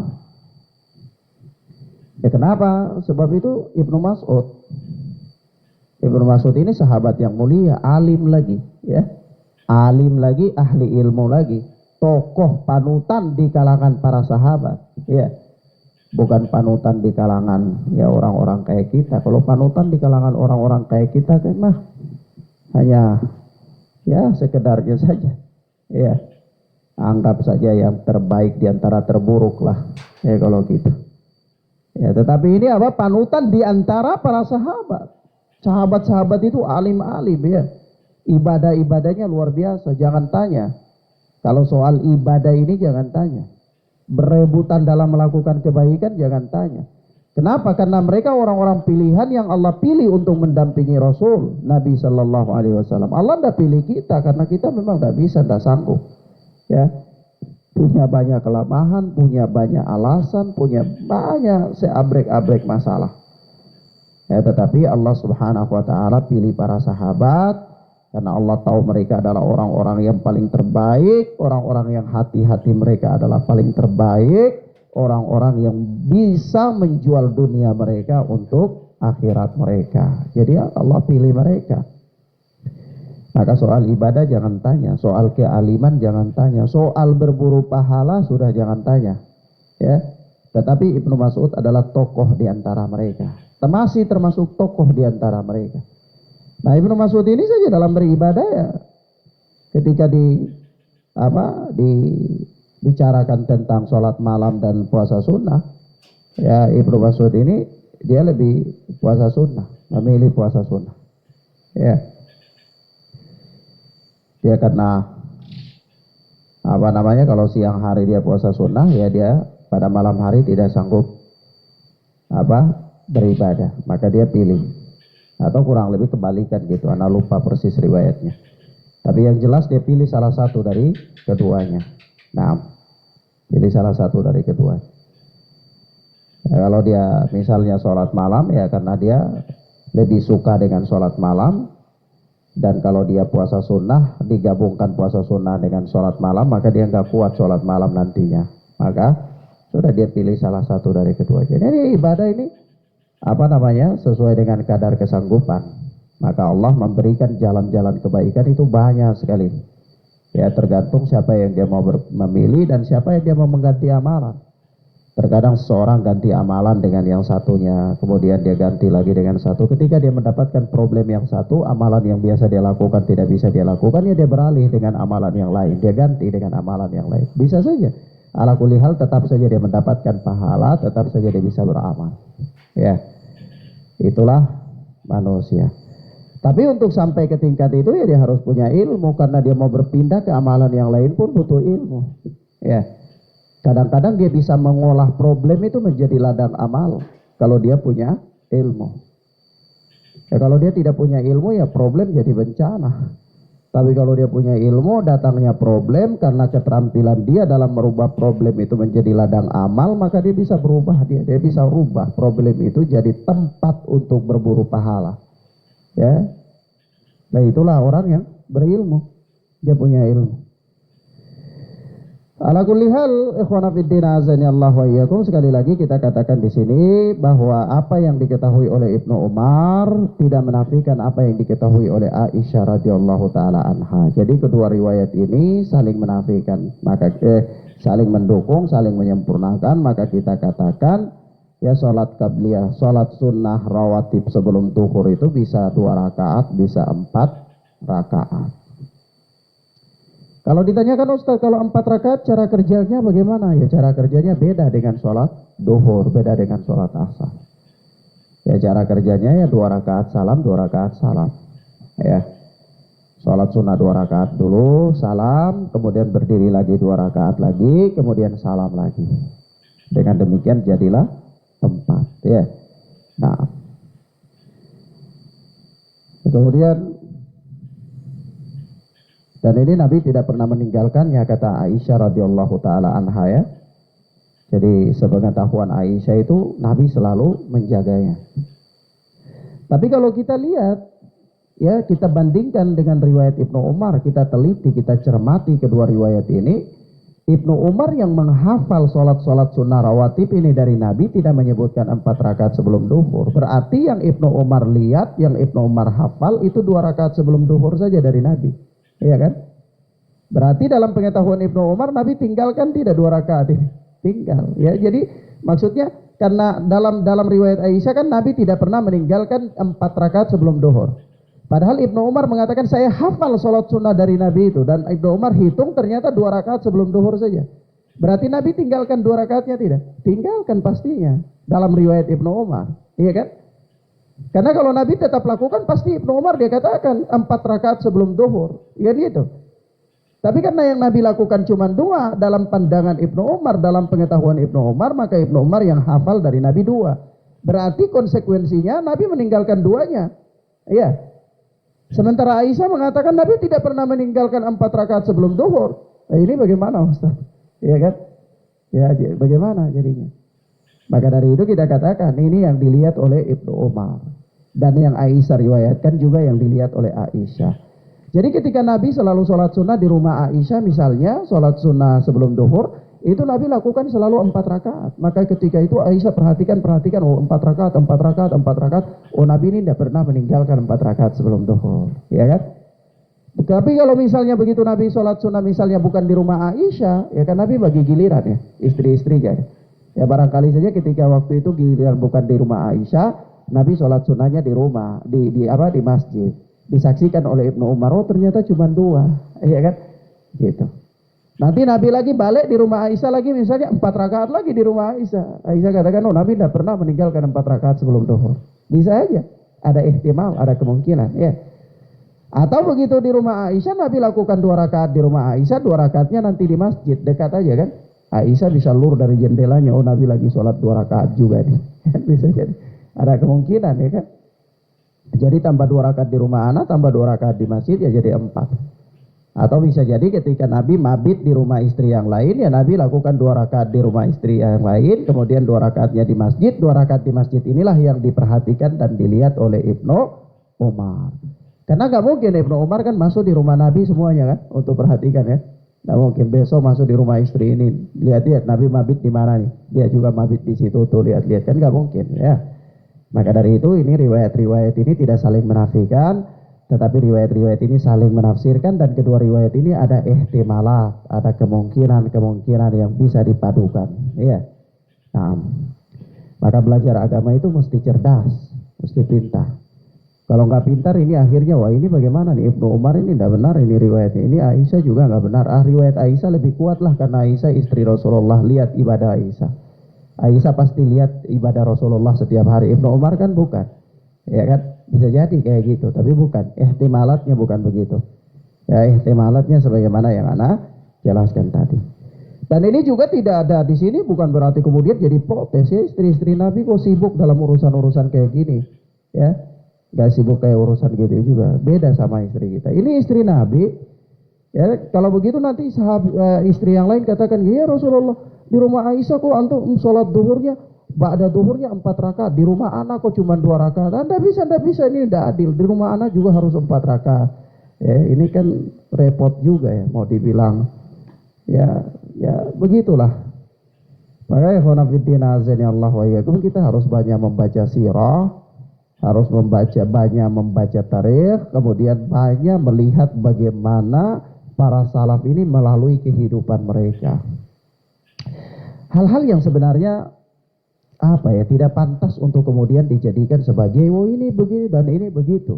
ya kenapa? Sebab itu Ibnu Mas'ud ini sahabat yang mulia, alim lagi, ya. Alim lagi, ahli ilmu lagi, tokoh panutan di kalangan para sahabat, ya. Bukan panutan di kalangan ya orang-orang kayak kita. Kalau panutan di kalangan orang-orang kayak kita kan mah hanya ya sekedarnya saja, ya. Anggap saja yang terbaik di antara terburuk lah, ya kalau gitu. Ya, tetapi ini panutan di antara para sahabat. Sahabat-sahabat itu alim-alim, ya. Ibadah-ibadahnya luar biasa, jangan tanya. Kalau soal ibadah ini jangan tanya. Berebutan dalam melakukan kebaikan jangan tanya. Kenapa? Karena mereka orang-orang pilihan yang Allah pilih untuk mendampingi Rasul Nabi Shallallahu Alaihi Wasallam. Allah tidak pilih kita karena kita memang tidak bisa, tidak sanggup, ya. Punya banyak kelemahan, punya banyak alasan, punya banyak seabrek-abrek masalah. Ya, tetapi Allah Subhanahu Wa Taala pilih para sahabat karena Allah tahu mereka adalah orang-orang yang paling terbaik, orang-orang yang hati-hati mereka adalah paling terbaik, orang-orang yang bisa menjual dunia mereka untuk akhirat mereka. Jadi Allah pilih mereka. Maka soal ibadah jangan tanya, soal kealiman jangan tanya, soal berburu pahala sudah jangan tanya, ya. Tetapi Ibnu Mas'ud adalah tokoh di antara mereka, masih termasuk tokoh di antara mereka. Nah, Ibnu Mas'ud ini saja dalam beribadah, ya, ketika dibicarakan tentang sholat malam dan puasa sunnah, ya, Ibnu Mas'ud ini dia lebih puasa sunnah, memilih puasa sunnah, ya. Dia karena kalau siang hari dia puasa sunnah, ya dia pada malam hari tidak sanggup beribadah, maka dia pilih. Atau kurang lebih kebalikan gitu, anak lupa persis riwayatnya. Tapi yang jelas dia pilih salah satu dari keduanya. Nah, pilih salah satu dari keduanya. Ya, kalau dia misalnya sholat malam, ya karena dia lebih suka dengan sholat malam. Dan kalau dia puasa sunnah, digabungkan puasa sunnah dengan sholat malam, maka dia nggak kuat sholat malam nantinya. Maka sudah dia pilih salah satu dari keduanya. Jadi ibadah ini sesuai dengan kadar kesanggupan. Maka Allah memberikan jalan-jalan kebaikan itu banyak sekali. Ya, tergantung siapa yang dia mau memilih dan siapa yang dia mau mengganti amalan. Terkadang seseorang ganti amalan dengan yang satunya, kemudian dia ganti lagi dengan satu. Ketika dia mendapatkan problem yang satu, amalan yang biasa dia lakukan tidak bisa dia lakukan, ya dia beralih dengan amalan yang lain, dia ganti dengan amalan yang lain. Bisa saja. Ala kulli hal tetap saja dia mendapatkan pahala, tetap saja dia bisa beramal. Ya. Itulah manusia. Tapi untuk sampai ke tingkat itu, ya dia harus punya ilmu, karena dia mau berpindah ke amalan yang lain pun butuh ilmu. Ya. Kadang-kadang dia bisa mengolah problem itu menjadi ladang amal kalau dia punya ilmu. Ya, kalau dia tidak punya ilmu, ya problem jadi bencana. Tapi kalau dia punya ilmu, datangnya problem karena keterampilan dia dalam merubah problem itu menjadi ladang amal, maka dia bisa berubah, dia bisa rubah problem itu jadi tempat untuk berburu pahala. Ya. Nah, itulah orang yang berilmu. Dia punya ilmu. Ala kulli hal, ikhwana fiddin azani Allah wa iyyakum, sekali lagi kita katakan di sini bahwa apa yang diketahui oleh Ibnu Umar tidak menafikan apa yang diketahui oleh Aisyah radhiyallahu taala anha. Jadi kedua riwayat ini saling menafikan, maka saling mendukung, saling menyempurnakan, maka kita katakan ya salat qabliyah, salat sunnah rawatib sebelum zuhur itu bisa 2 rakaat, bisa 4 rakaat. Kalau ditanyakan Ustaz, kalau 4 rakaat cara kerjanya bagaimana? Ya cara kerjanya beda dengan sholat duhur, beda dengan sholat asar. Ya cara kerjanya ya 2 rakaat salam, 2 rakaat salam. Ya, sholat sunnah 2 rakaat dulu, salam, kemudian berdiri lagi 2 rakaat lagi, kemudian salam lagi. Dengan demikian jadilah 4. Ya, nah, kemudian dan ini Nabi tidak pernah meninggalkannya, kata Aisyah radhiyallahu taala anha ya. Jadi sepengetahuan Aisyah itu Nabi selalu menjaganya. Tapi kalau kita lihat ya, kita bandingkan dengan riwayat Ibnu Umar, kita teliti, kita cermati kedua riwayat ini. Ibnu Umar yang menghafal sholat sunnah rawatib ini dari Nabi tidak menyebutkan 4 rakaat sebelum duhur. Berarti yang Ibnu Umar lihat, yang Ibnu Umar hafal itu 2 rakaat sebelum duhur saja dari Nabi. Iya kan? Berarti dalam pengetahuan Ibnu Umar, Nabi tinggalkan tidak 2 rakaat ini. Tinggal. Ya, jadi maksudnya karena dalam riwayat Aisyah kan Nabi tidak pernah meninggalkan 4 rakaat sebelum duhur. Padahal Ibnu Umar mengatakan saya hafal sholat sunnah dari Nabi itu. Dan Ibnu Umar hitung ternyata 2 rakaat sebelum duhur saja. Berarti Nabi tinggalkan 2 rakaatnya tidak? Tinggalkan pastinya. Dalam riwayat Ibnu Umar. Iya kan? Karena kalau Nabi tetap lakukan, pasti Ibnu Umar dia katakan 4 rakaat sebelum duhur. Ya gitu. Tapi karena yang Nabi lakukan cuma 2 dalam pandangan Ibnu Umar, dalam pengetahuan Ibnu Umar, maka Ibnu Umar yang hafal dari Nabi 2. Berarti konsekuensinya Nabi meninggalkan 2-nya. Iya. Sementara Aisyah mengatakan Nabi tidak pernah meninggalkan 4 rakaat sebelum duhur. Nah, ini bagaimana Ustaz? Iya kan? Ya, bagaimana jadinya? Maka dari itu kita katakan ini yang dilihat oleh Ibnu Umar. Dan yang Aisyah riwayatkan juga yang dilihat oleh Aisyah. Jadi ketika Nabi selalu sholat sunnah di rumah Aisyah misalnya, sholat sunnah sebelum duhur, itu Nabi lakukan selalu 4 rakaat. Maka ketika itu Aisyah perhatikan, oh 4 rakaat, 4 rakaat, 4 rakaat. Oh Nabi ini tidak pernah meninggalkan 4 rakaat sebelum duhur. Ya kan? Tapi kalau misalnya begitu Nabi sholat sunnah misalnya bukan di rumah Aisyah, ya kan Nabi bagi giliran ya, istri-istrinya. Ya barangkali saja ketika waktu itu giliran bukan di rumah Aisyah, Nabi sholat sunnahnya di rumah, di masjid. Disaksikan oleh Ibnu Umar, oh ternyata cuma 2, ya kan? Gitu. Nanti Nabi lagi balik di rumah Aisyah lagi misalnya 4 rakaat lagi di rumah Aisyah. Aisyah katakan, oh Nabi tidak pernah meninggalkan 4 rakaat sebelum duhur. Bisa aja, ada ihtimal, ada kemungkinan, ya. Atau begitu di rumah Aisyah Nabi lakukan 2 rakaat di rumah Aisyah, 2 rakaatnya nanti di masjid, dekat aja kan? Aisyah bisa lur dari jendelanya, oh Nabi lagi sholat 2 rakaat juga nih. Bisa jadi, ada kemungkinan ya kan? Jadi tambah 2 rakaat di rumah anak, tambah 2 rakaat di masjid ya jadi 4. Atau bisa jadi ketika Nabi mabit di rumah istri yang lain, ya Nabi lakukan 2 rakaat di rumah istri yang lain, kemudian 2 rakaatnya di masjid. 2 rakaat di masjid inilah yang diperhatikan dan dilihat oleh Ibnu Umar. Karena gak mungkin Ibnu Umar kan masuk di rumah Nabi semuanya kan, untuk perhatikan ya. Gak mungkin besok masuk di rumah istri ini, lihat-lihat Nabi mabit di mana nih, dia juga mabit di situ tuh, lihat-lihat kan gak mungkin ya. Maka dari itu ini riwayat-riwayat ini tidak saling menafikan, tetapi riwayat-riwayat ini saling menafsirkan, dan kedua riwayat ini ada ihtimalat, ada kemungkinan yang bisa dipadukan. Iya. Nah, maka belajar agama itu mesti cerdas, mesti pintar. Kalau nggak pintar ini akhirnya wah ini bagaimana nih, Ibnu Umar ini tidak benar ini riwayatnya, ini Aisyah juga nggak benar. Riwayat Aisyah lebih kuat lah karena Aisyah istri Rasulullah, lihat ibadah Aisyah. Aisyah pasti lihat ibadah Rasulullah setiap hari. Ibnu Umar kan bukan, ya kan? Bisa jadi kayak gitu, tapi bukan. Ihtimalatnya bukan begitu. Ya, ihtimalatnya sebagaimana yang Ana jelaskan tadi. Dan ini juga tidak ada di sini, bukan berarti kemudian jadi protes ya istri-istri Nabi kok sibuk dalam urusan-urusan kayak gini, ya. Gak sibuk kayak urusan gitu juga. Beda sama istri kita. Ini istri Nabi. Ya, kalau begitu nanti istri yang lain katakan, ya Rasulullah, di rumah Aisyah kok antum sholat duhurnya, ba'da duhurnya 4 rakaat, di rumah anak kok cuma 2 rakaat. Anda bisa, ini tidak adil. Di rumah anak juga harus 4 rakaat. Ya, ini kan repot juga ya, mau dibilang. Ya begitulah. Makanya khonafidina azani Allah wa iyyakum, kita harus banyak membaca sirah, harus banyak membaca tarikh, kemudian banyak melihat bagaimana para salaf ini melalui kehidupan mereka. Hal-hal yang sebenarnya tidak pantas untuk kemudian dijadikan sebagai ini begini dan ini begitu.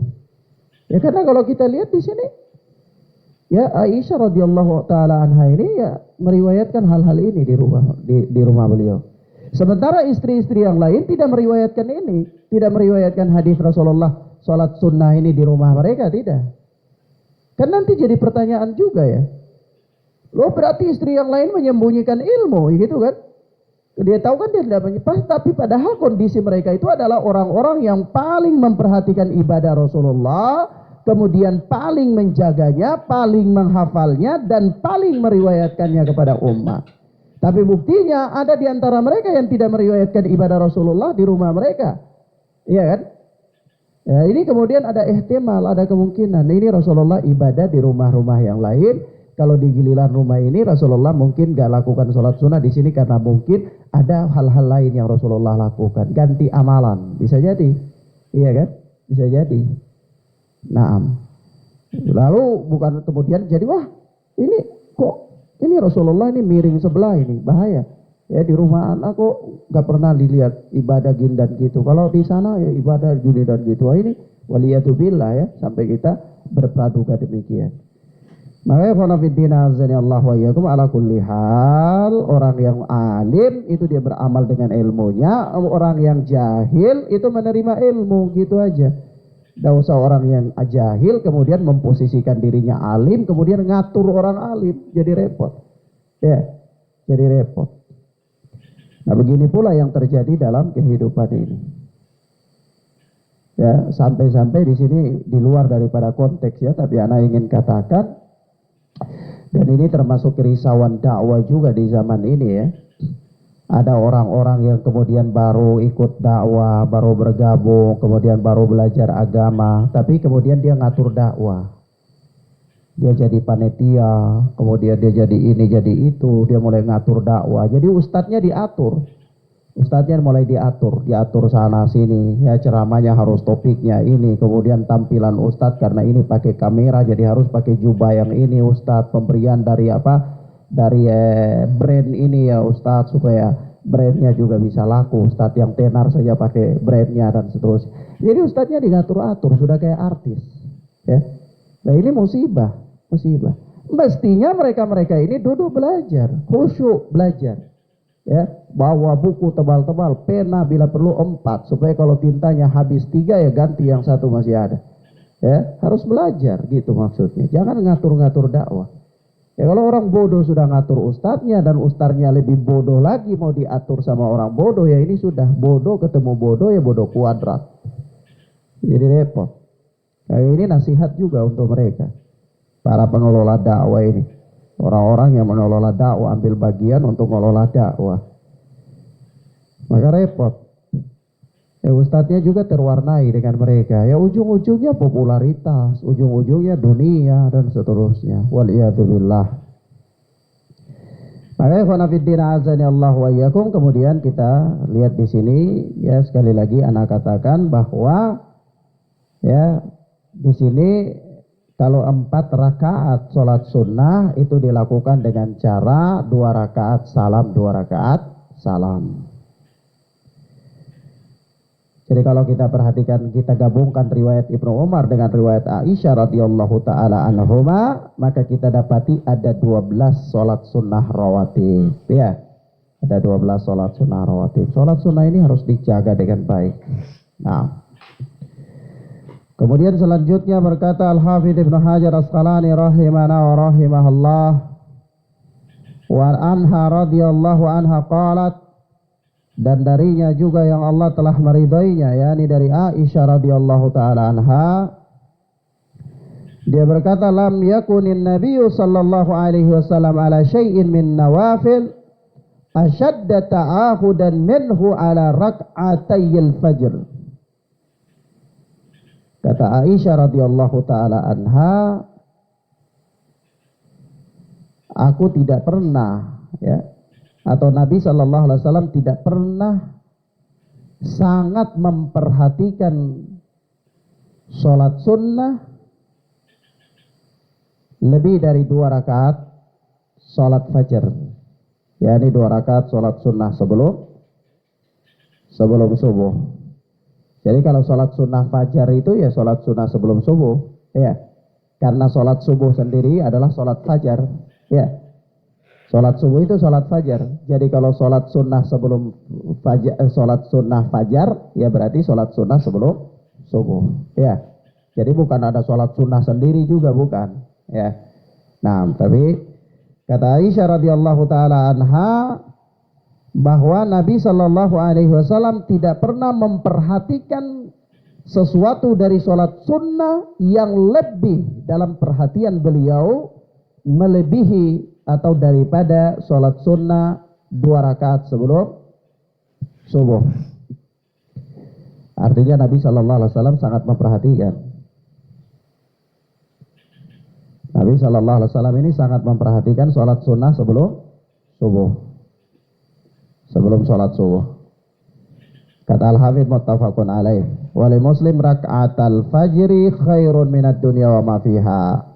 Ya karena kalau kita lihat di sini, ya Aisyah radhiyallahu taala anha ini ya meriwayatkan hal-hal ini di rumah beliau. Sementara istri-istri yang lain tidak meriwayatkan ini, tidak meriwayatkan hadis Rasulullah salat sunnah ini di rumah mereka, tidak. Kan nanti jadi pertanyaan juga ya. Loh berarti istri yang lain menyembunyikan ilmu gitu kan? Dia tahu kan dia tidak menyembah, tapi padahal kondisi mereka itu adalah orang-orang yang paling memperhatikan ibadah Rasulullah, kemudian paling menjaganya, paling menghafalnya, dan paling meriwayatkannya kepada umat. Tapi buktinya ada di antara mereka yang tidak meriwayatkan ibadah Rasulullah di rumah mereka. Iya kan? Ya, ini kemudian ada ihtimal, ada kemungkinan ini Rasulullah ibadah di rumah-rumah yang lain. Kalau di giliran rumah ini Rasulullah mungkin gak lakukan sholat sunnah di sini karena mungkin ada hal-hal lain yang Rasulullah lakukan, ganti amalan, bisa jadi, iya kan? Bisa jadi. Naam. Lalu bukan kemudian jadi wah ini Rasulullah ini miring sebelah, ini bahaya. Ya di rumah anak kok gak pernah dilihat ibadah gini dan gitu. Kalau di sana ya ibadah gini dan gitu. Wah ini waliyatubillah ya, sampai kita berpraduga demikian. Makanya khonafidina azani Allah wa iyyakum, ala kulli hal, orang yang alim itu dia beramal dengan ilmunya, orang yang jahil itu menerima ilmu gitu aja. Tidak usah orang yang jahil kemudian memposisikan dirinya alim, kemudian ngatur orang alim, jadi repot. Ya, jadi repot. Nah begini pula yang terjadi dalam kehidupan ini. Ya, sampai-sampai di sini di luar daripada konteks ya, tapi anak ingin katakan, dan ini termasuk kerisauan dakwah juga di zaman ini ya. Ada orang-orang yang kemudian baru ikut dakwah, baru bergabung, kemudian baru belajar agama, tapi kemudian dia ngatur dakwah. Dia jadi panitia, kemudian dia jadi ini, jadi itu, dia mulai ngatur dakwah. Jadi ustadznya diatur. Ustadznya mulai diatur sana sini, ya ceramahnya harus topiknya ini, kemudian tampilan ustadz karena ini pakai kamera jadi harus pakai jubah yang ini ustadz, pemberian dari dari brand ini ya ustadz supaya brandnya juga bisa laku, ustadz yang tenar saja pakai brandnya dan seterusnya. Jadi ustadznya diatur-atur sudah kayak artis, ya. Nah ini musibah. Mestinya mereka ini duduk belajar, khusyuk belajar. Ya, bawa buku tebal-tebal, pena bila perlu 4 supaya kalau tintanya habis 3 ya ganti yang 1 masih ada. Ya, harus belajar gitu maksudnya. Jangan ngatur-ngatur dakwah. Ya kalau orang bodoh sudah ngatur ustadznya dan ustadznya lebih bodoh lagi mau diatur sama orang bodoh, ya ini sudah bodoh ketemu bodoh ya bodoh kuadrat. Jadi repot. Nah, ini nasihat juga untuk mereka, para pengelola dakwah ini. Orang-orang yang mengelola dakwah ambil bagian untuk mengelola dakwah, maka repot. Ya ustadznya juga terwarnai dengan mereka. Ya ujung-ujungnya popularitas, ujung-ujungnya dunia dan seterusnya. Waliyadzubillah. Maka khonafidina azani Allah wa iyyakum, kemudian kita lihat di sini ya sekali lagi anak katakan bahwa ya di sini kalau 4 rakaat sholat sunnah itu dilakukan dengan cara 2 rakaat salam, 2 rakaat salam. Jadi kalau kita perhatikan, kita gabungkan riwayat Ibnu Umar dengan riwayat Aisyah radhiyallahu taala anhuma, maka kita dapati ada 12 sholat sunnah rawatib. Ya, ada 12 sholat sunnah rawatib. Sholat sunnah ini harus dijaga dengan baik. Nah. Kemudian selanjutnya berkata Al-Hafidz Ibnu Hajar Asqalani rahimana wa rahimahullah, wa anha radhiyallahu anha qalat dan darinya juga yang Allah telah meridainya, yakni dari Aisyah radhiyallahu taala anha. Dia berkata, lam yakunin nabiyyu sallallahu alaihi wasallam ala syai'in min nawafil ashadda ta'ahudan minhu ala rak'atayil fajr. Kata Aisyah radhiyallahu taala anha, aku tidak pernah, ya, atau Nabi sallallahu alaihi wasallam tidak pernah sangat memperhatikan sholat sunnah lebih dari 2 rakaat sholat fajar, yakni 2 rakaat sholat sunnah sebelum subuh. Jadi kalau sholat sunnah fajar itu ya sholat sunnah sebelum subuh, ya, karena sholat subuh sendiri adalah sholat fajar, ya. Sholat subuh itu sholat fajar. Jadi kalau sholat sunnah sebelum fajar, sholat sunnah fajar, ya berarti sholat sunnah sebelum subuh. Ya. Jadi bukan ada sholat sunnah sendiri juga, bukan. Ya. Nah, tapi kata Aisyah radhiyallahu taala anha bahwa Nabi Shallallahu Alaihi Wasallam tidak pernah memperhatikan sesuatu dari sholat sunnah yang lebih dalam perhatian beliau melebihi atau daripada sholat sunnah 2 rakaat sebelum subuh. Artinya Nabi Shallallahu Alaihi Wasallam sangat memperhatikan. Nabi Shallallahu Alaihi Wasallam ini sangat memperhatikan sholat sunnah sebelum subuh, sebelum sholat subuh. Kata Al-Hafidz muttafaqun alaih. Wali Muslim raka'atal fajri khairun minad dunya wa ma fiha.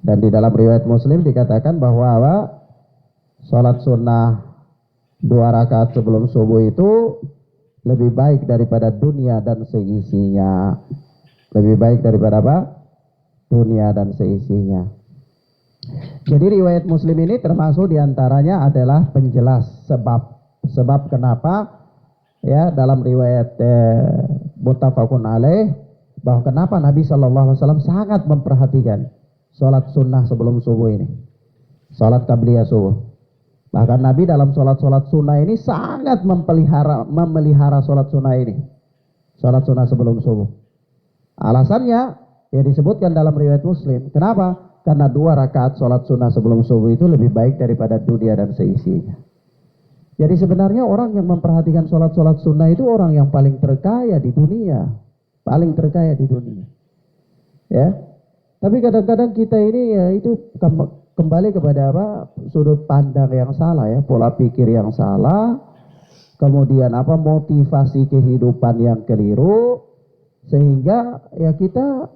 Dan di dalam riwayat Muslim dikatakan bahwa sholat sunnah 2 rakaat sebelum subuh itu lebih baik daripada dunia dan seisinya. Lebih baik daripada apa? Dunia dan seisinya. Jadi riwayat Muslim ini termasuk diantaranya adalah penjelas sebab kenapa, ya, dalam riwayat muttafaqun alaih, bahwa kenapa Nabi Shallallahu Alaihi Wasallam sangat memperhatikan sholat sunnah sebelum subuh ini, sholat qabliyah subuh. Bahkan Nabi dalam sholat sunnah ini sangat memelihara sholat sunnah ini, sholat sunnah sebelum subuh. Alasannya ya disebutkan dalam riwayat Muslim. Kenapa? Karena 2 rakaat sholat sunnah sebelum subuh itu lebih baik daripada dunia dan seisinya. Jadi sebenarnya orang yang memperhatikan sholat sunnah itu orang yang paling terkaya di dunia, paling terkaya di dunia. Ya. Tapi kadang-kadang kita ini ya itu kembali kepada apa? Sudut pandang yang salah, ya, pola pikir yang salah, kemudian apa? Motivasi kehidupan yang keliru, sehingga ya kita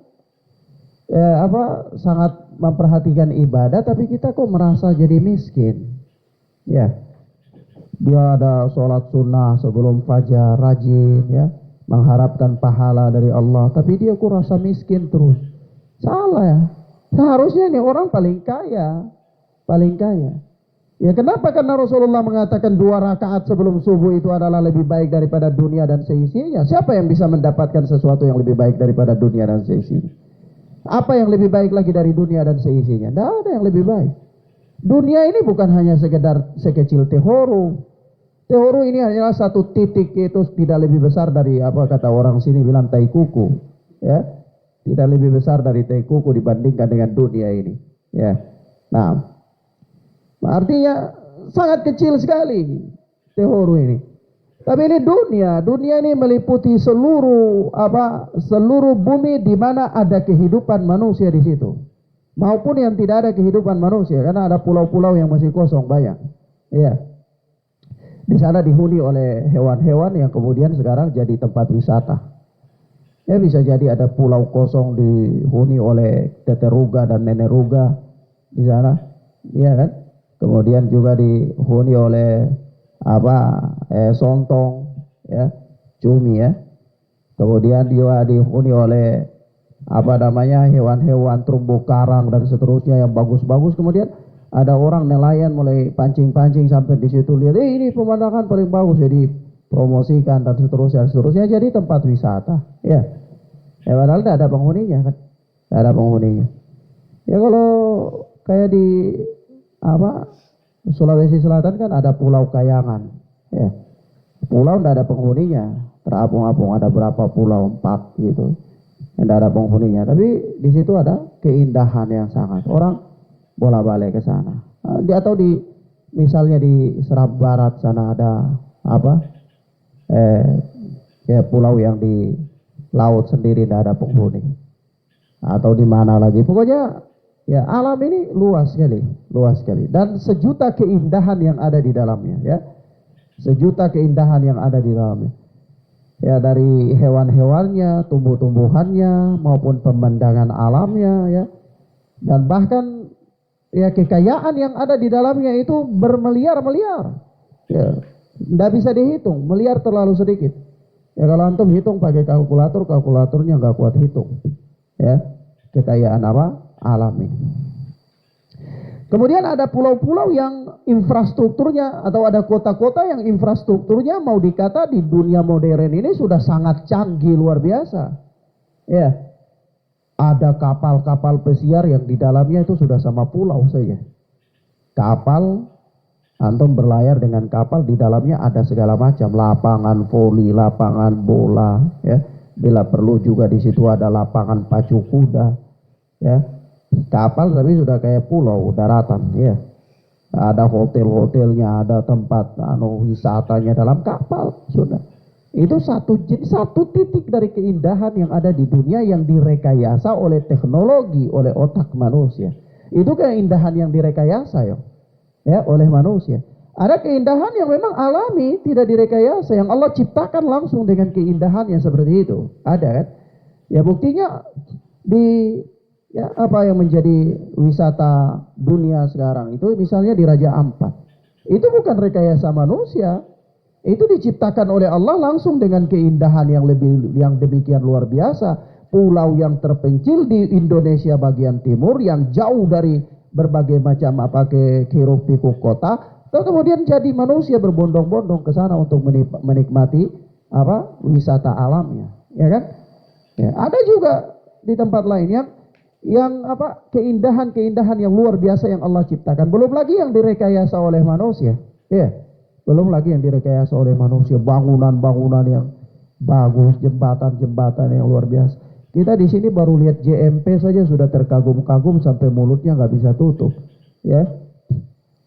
sangat memperhatikan ibadah, tapi kita kok merasa jadi miskin. Ya, dia ada sholat sunnah sebelum fajar rajin, ya, mengharapkan pahala dari Allah, tapi dia kok rasa miskin terus. Salah, ya. Seharusnya ini orang paling kaya, paling kaya. Ya kenapa? Karena Rasulullah mengatakan 2 rakaat sebelum subuh itu adalah lebih baik daripada dunia dan seisinya. Siapa yang bisa mendapatkan sesuatu yang lebih baik daripada dunia dan seisinya? Apa yang lebih baik lagi dari dunia dan seisinya? Tidak ada yang lebih baik. Dunia ini bukan hanya sekedar sekecil tehoro. Tehoro ini hanyalah satu titik, itu tidak lebih besar dari apa kata orang sini bilang tai kuku, ya. Tidak lebih besar dari tai kuku dibandingkan dengan dunia ini, ya. Nah, artinya sangat kecil sekali tehoro ini. Tapi ini dunia ini meliputi seluruh bumi di mana ada kehidupan manusia di situ, maupun yang tidak ada kehidupan manusia, karena ada pulau-pulau yang masih kosong banyak, ya. Di sana dihuni oleh hewan-hewan yang kemudian sekarang jadi tempat wisata. Ya bisa jadi ada pulau kosong dihuni oleh teteruga dan neneruga di sana, ya kan? Kemudian juga dihuni oleh sontong, ya, cumi, ya. Kemudian juga dihuni oleh hewan-hewan terumbu karang dan seterusnya yang bagus-bagus. Kemudian ada orang nelayan mulai pancing-pancing sampai di situ, lihat, ini pemandangan paling bagus, jadi promosikan dan seterusnya jadi tempat wisata, ya. Ya padahal tidak ada penghuninya, kan? Tidak ada penghuninya. Ya kalau kayak di Sulawesi Selatan kan ada Pulau Kayangan, ya. Pulau tidak ada penghuninya, terapung-apung, ada berapa pulau, 4 gitu, tidak ada penghuninya. Tapi di situ ada keindahan yang sangat, orang bola-balik ke sana. Atau misalnya di Selat Barat sana ada apa? Pulau yang di laut sendiri tidak ada penghuni. Atau di mana lagi? Pokoknya ya alam ini luas sekali. Dan sejuta keindahan yang ada di dalamnya, ya. Sejuta keindahan yang ada di dalamnya. Ya, dari hewan-hewannya, tumbuh-tumbuhannya maupun pemandangan alamnya, ya. Dan bahkan ya kekayaan yang ada di dalamnya itu bermiliar-miliar. Ya, tidak bisa dihitung, miliar terlalu sedikit. Ya, kalau antum hitung pakai kalkulatornya nggak kuat hitung. Ya, kekayaan apa? Alam ini. Kemudian ada pulau-pulau yang infrastrukturnya, atau ada kota-kota yang infrastrukturnya mau dikata di dunia modern ini sudah sangat canggih luar biasa. Ya, ada kapal-kapal pesiar yang di dalamnya itu sudah sama pulau saja. Kapal, antum berlayar dengan kapal, di dalamnya ada segala macam, lapangan voli, lapangan bola, ya. Bila perlu juga di situ ada lapangan pacu kuda, ya. Kapal tapi sudah kayak pulau daratan, ya. Ada hotel-hotelnya, ada tempat wisatanya dalam kapal sudah. Itu satu titik dari keindahan yang ada di dunia yang direkayasa oleh teknologi, oleh otak manusia. Itu keindahan yang direkayasa, ya, oleh manusia. Ada keindahan yang memang alami, tidak direkayasa, yang Allah ciptakan langsung dengan keindahan yang seperti itu. Ada kan? Ya, buktinya apa yang menjadi wisata dunia sekarang itu misalnya di Raja Ampat. Itu bukan rekayasa manusia. Itu diciptakan oleh Allah langsung dengan keindahan yang demikian luar biasa. Pulau yang terpencil di Indonesia bagian timur yang jauh dari berbagai macam hiruk pikuk kota. Terus kemudian jadi manusia berbondong-bondong ke sana untuk menikmati wisata alamnya, ya kan? Ya, ada juga di tempat lain yang keindahan-keindahan yang luar biasa yang Allah ciptakan. Belum lagi yang direkayasa oleh manusia. Ya. Belum lagi yang direkayasa oleh manusia, bangunan-bangunan yang bagus, jembatan-jembatan yang luar biasa. Kita di sini baru lihat JMP saja sudah terkagum-kagum sampai mulutnya nggak bisa tutup. Ya.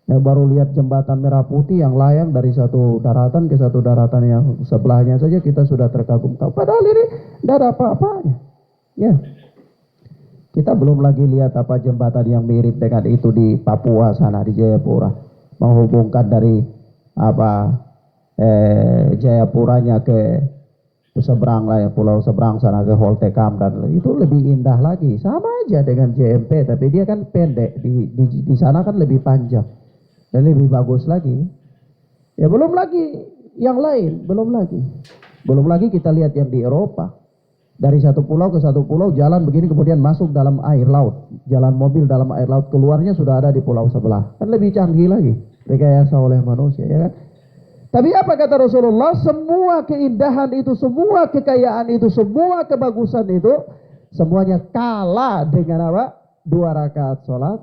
Baru lihat jembatan Merah Putih yang layang dari satu daratan ke satu daratan yang sebelahnya saja kita sudah terkagum-kagum. Padahal ini tidak ada apa-apanya. Ya. Kita belum lagi lihat jembatan yang mirip dengan itu di Papua sana, di Jayapura, menghubungkan dari Jayapuranya ke seberang lah, pulau seberang sana ke Holtekam, dan itu lebih indah lagi. Sama aja dengan JMP, tapi dia kan pendek, di sana kan lebih panjang dan lebih bagus lagi. Ya, belum lagi yang lain, belum lagi kita lihat yang di Eropa. Dari satu pulau ke satu pulau jalan begini, kemudian masuk dalam air laut, jalan mobil dalam air laut, keluarnya sudah ada di pulau sebelah. Kan lebih canggih lagi, rekayasa oleh manusia, ya kan? Tapi apa kata Rasulullah? Semua keindahan itu, semua kekayaan itu, semua kebagusan itu, semuanya kalah dengan 2 rakaat sholat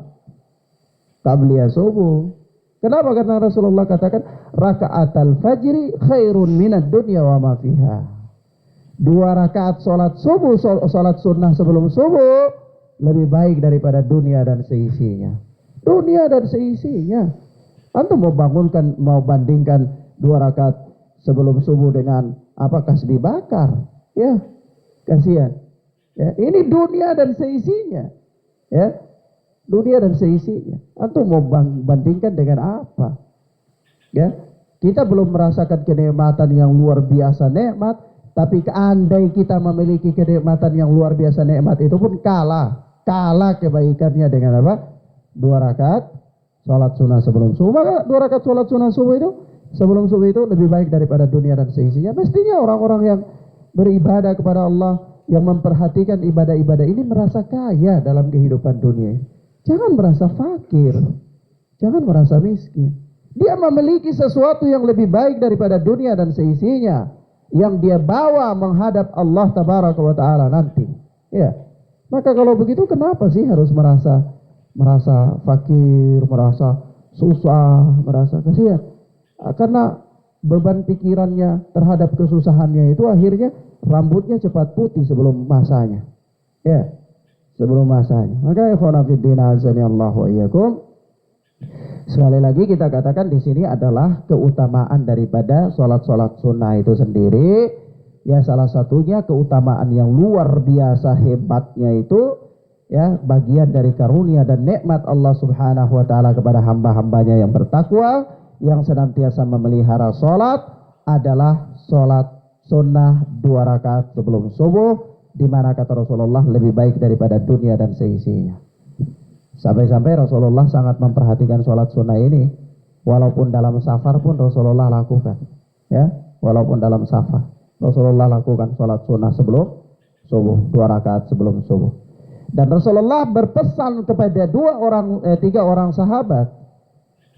qabliyah subuh. Kenapa? Karena Rasulullah katakan rakaatul fajri khairun minad dunya wa ma fiha. 2 rakaat sholat subuh, sholat sunnah sebelum subuh lebih baik daripada dunia dan seisinya. Dunia dan seisinya. Antum mau bandingkan 2 rakaat sebelum subuh dengan kasbi bakar? Ya, kasihan. Ya, ini dunia dan seisinya. Ya, dunia dan seisinya. Antum mau bandingkan dengan apa? Ya, kita belum merasakan kenikmatan yang luar biasa nikmat. Tapi andai kita memiliki kenikmatan yang luar biasa nikmat itu pun kalah kebaikannya dengan 2 rakaat sholat sunnah sebelum subuh. Maka 2 rakaat sholat sunnah subuh itu sebelum subuh itu lebih baik daripada dunia dan seisinya. Mestinya orang-orang yang beribadah kepada Allah, yang memperhatikan ibadah-ibadah ini merasa kaya dalam kehidupan dunia. Jangan merasa fakir, jangan merasa miskin. Dia memiliki sesuatu yang lebih baik daripada dunia dan seisinya, yang dia bawa menghadap Allah Tabaraka wa Ta'ala nanti. Ya. Maka kalau begitu kenapa sih harus merasa fakir, merasa susah, merasa kasihan? Karena beban pikirannya terhadap kesusahannya itu akhirnya rambutnya cepat putih sebelum masanya. Ya, sebelum masanya. Maka ikhwan fillah azani Allah wa iyyakum. Sekali lagi kita katakan di sini adalah keutamaan daripada sholat-sholat sunnah itu sendiri. Ya, salah satunya keutamaan yang luar biasa hebatnya itu, ya, bagian dari karunia dan nikmat Allah Subhanahu wa taala kepada hamba-hambanya yang bertakwa, yang senantiasa memelihara sholat adalah sholat sunnah 2 rakaat sebelum subuh, di mana kata Rasulullah lebih baik daripada dunia dan seisinya. Sampai-sampai Rasulullah sangat memperhatikan sholat sunnah ini, walaupun dalam safar pun Rasulullah lakukan. Ya, walaupun dalam safar Rasulullah lakukan sholat sunnah sebelum subuh, 2 rakaat sebelum subuh. Dan Rasulullah berpesan kepada 3 orang sahabat,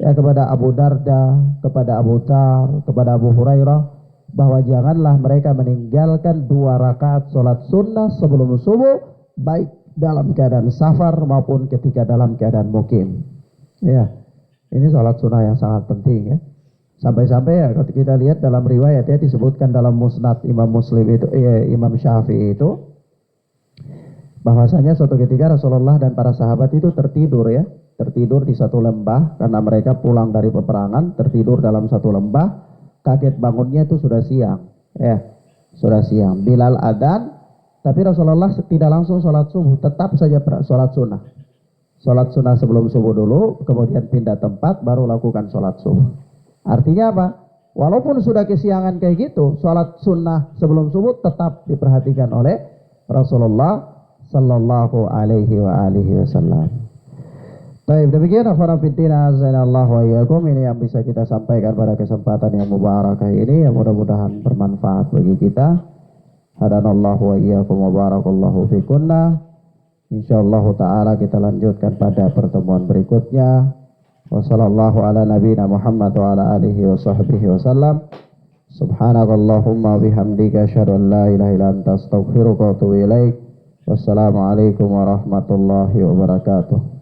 ya, kepada Abu Darda, kepada Abu Dzar, kepada Abu Hurairah, bahwa janganlah mereka meninggalkan 2 rakaat sholat sunnah sebelum subuh, baik dalam keadaan safar maupun ketika dalam keadaan mukim. Ya, ini sholat sunnah yang sangat penting, ya. Sampai-sampai ya kalau kita lihat dalam riwayat, ya, disebutkan dalam musnad Imam Muslim itu, Imam Syafi'i itu, bahwasanya suatu ketika Rasulullah dan para sahabat itu tertidur di satu lembah karena mereka pulang dari peperangan, tertidur dalam satu lembah. Kaget bangunnya itu sudah siang, ya, sudah siang. Bilal adzan, tapi Rasulullah tidak langsung sholat subuh, tetap saja sholat sunnah. Sholat sunnah sebelum subuh dulu, kemudian pindah tempat, baru lakukan sholat subuh. Artinya apa? Walaupun sudah kesiangan kayak gitu, sholat sunnah sebelum subuh tetap diperhatikan oleh Rasulullah sallallahu alaihi wa alihi wasallam. Baik, demikian akhwana fiddina azanallahu wa iyyakum, ini yang bisa kita sampaikan pada kesempatan yang mubarakah ini, yang mudah-mudahan bermanfaat bagi kita. Hadanallahu wa iyyakum wa barakallahu fikunna. Insyaallah taala kita lanjutkan pada pertemuan berikutnya. Wassallallahu ala nabiyina Muhammad wa ala alihi wa sahbihi wasallam. Subhanakallahumma bihamdika asyhadu an la ilaha illa anta astaghfiruka wa atubu ilaik. Wassalamualaikum warahmatullahi wabarakatuh.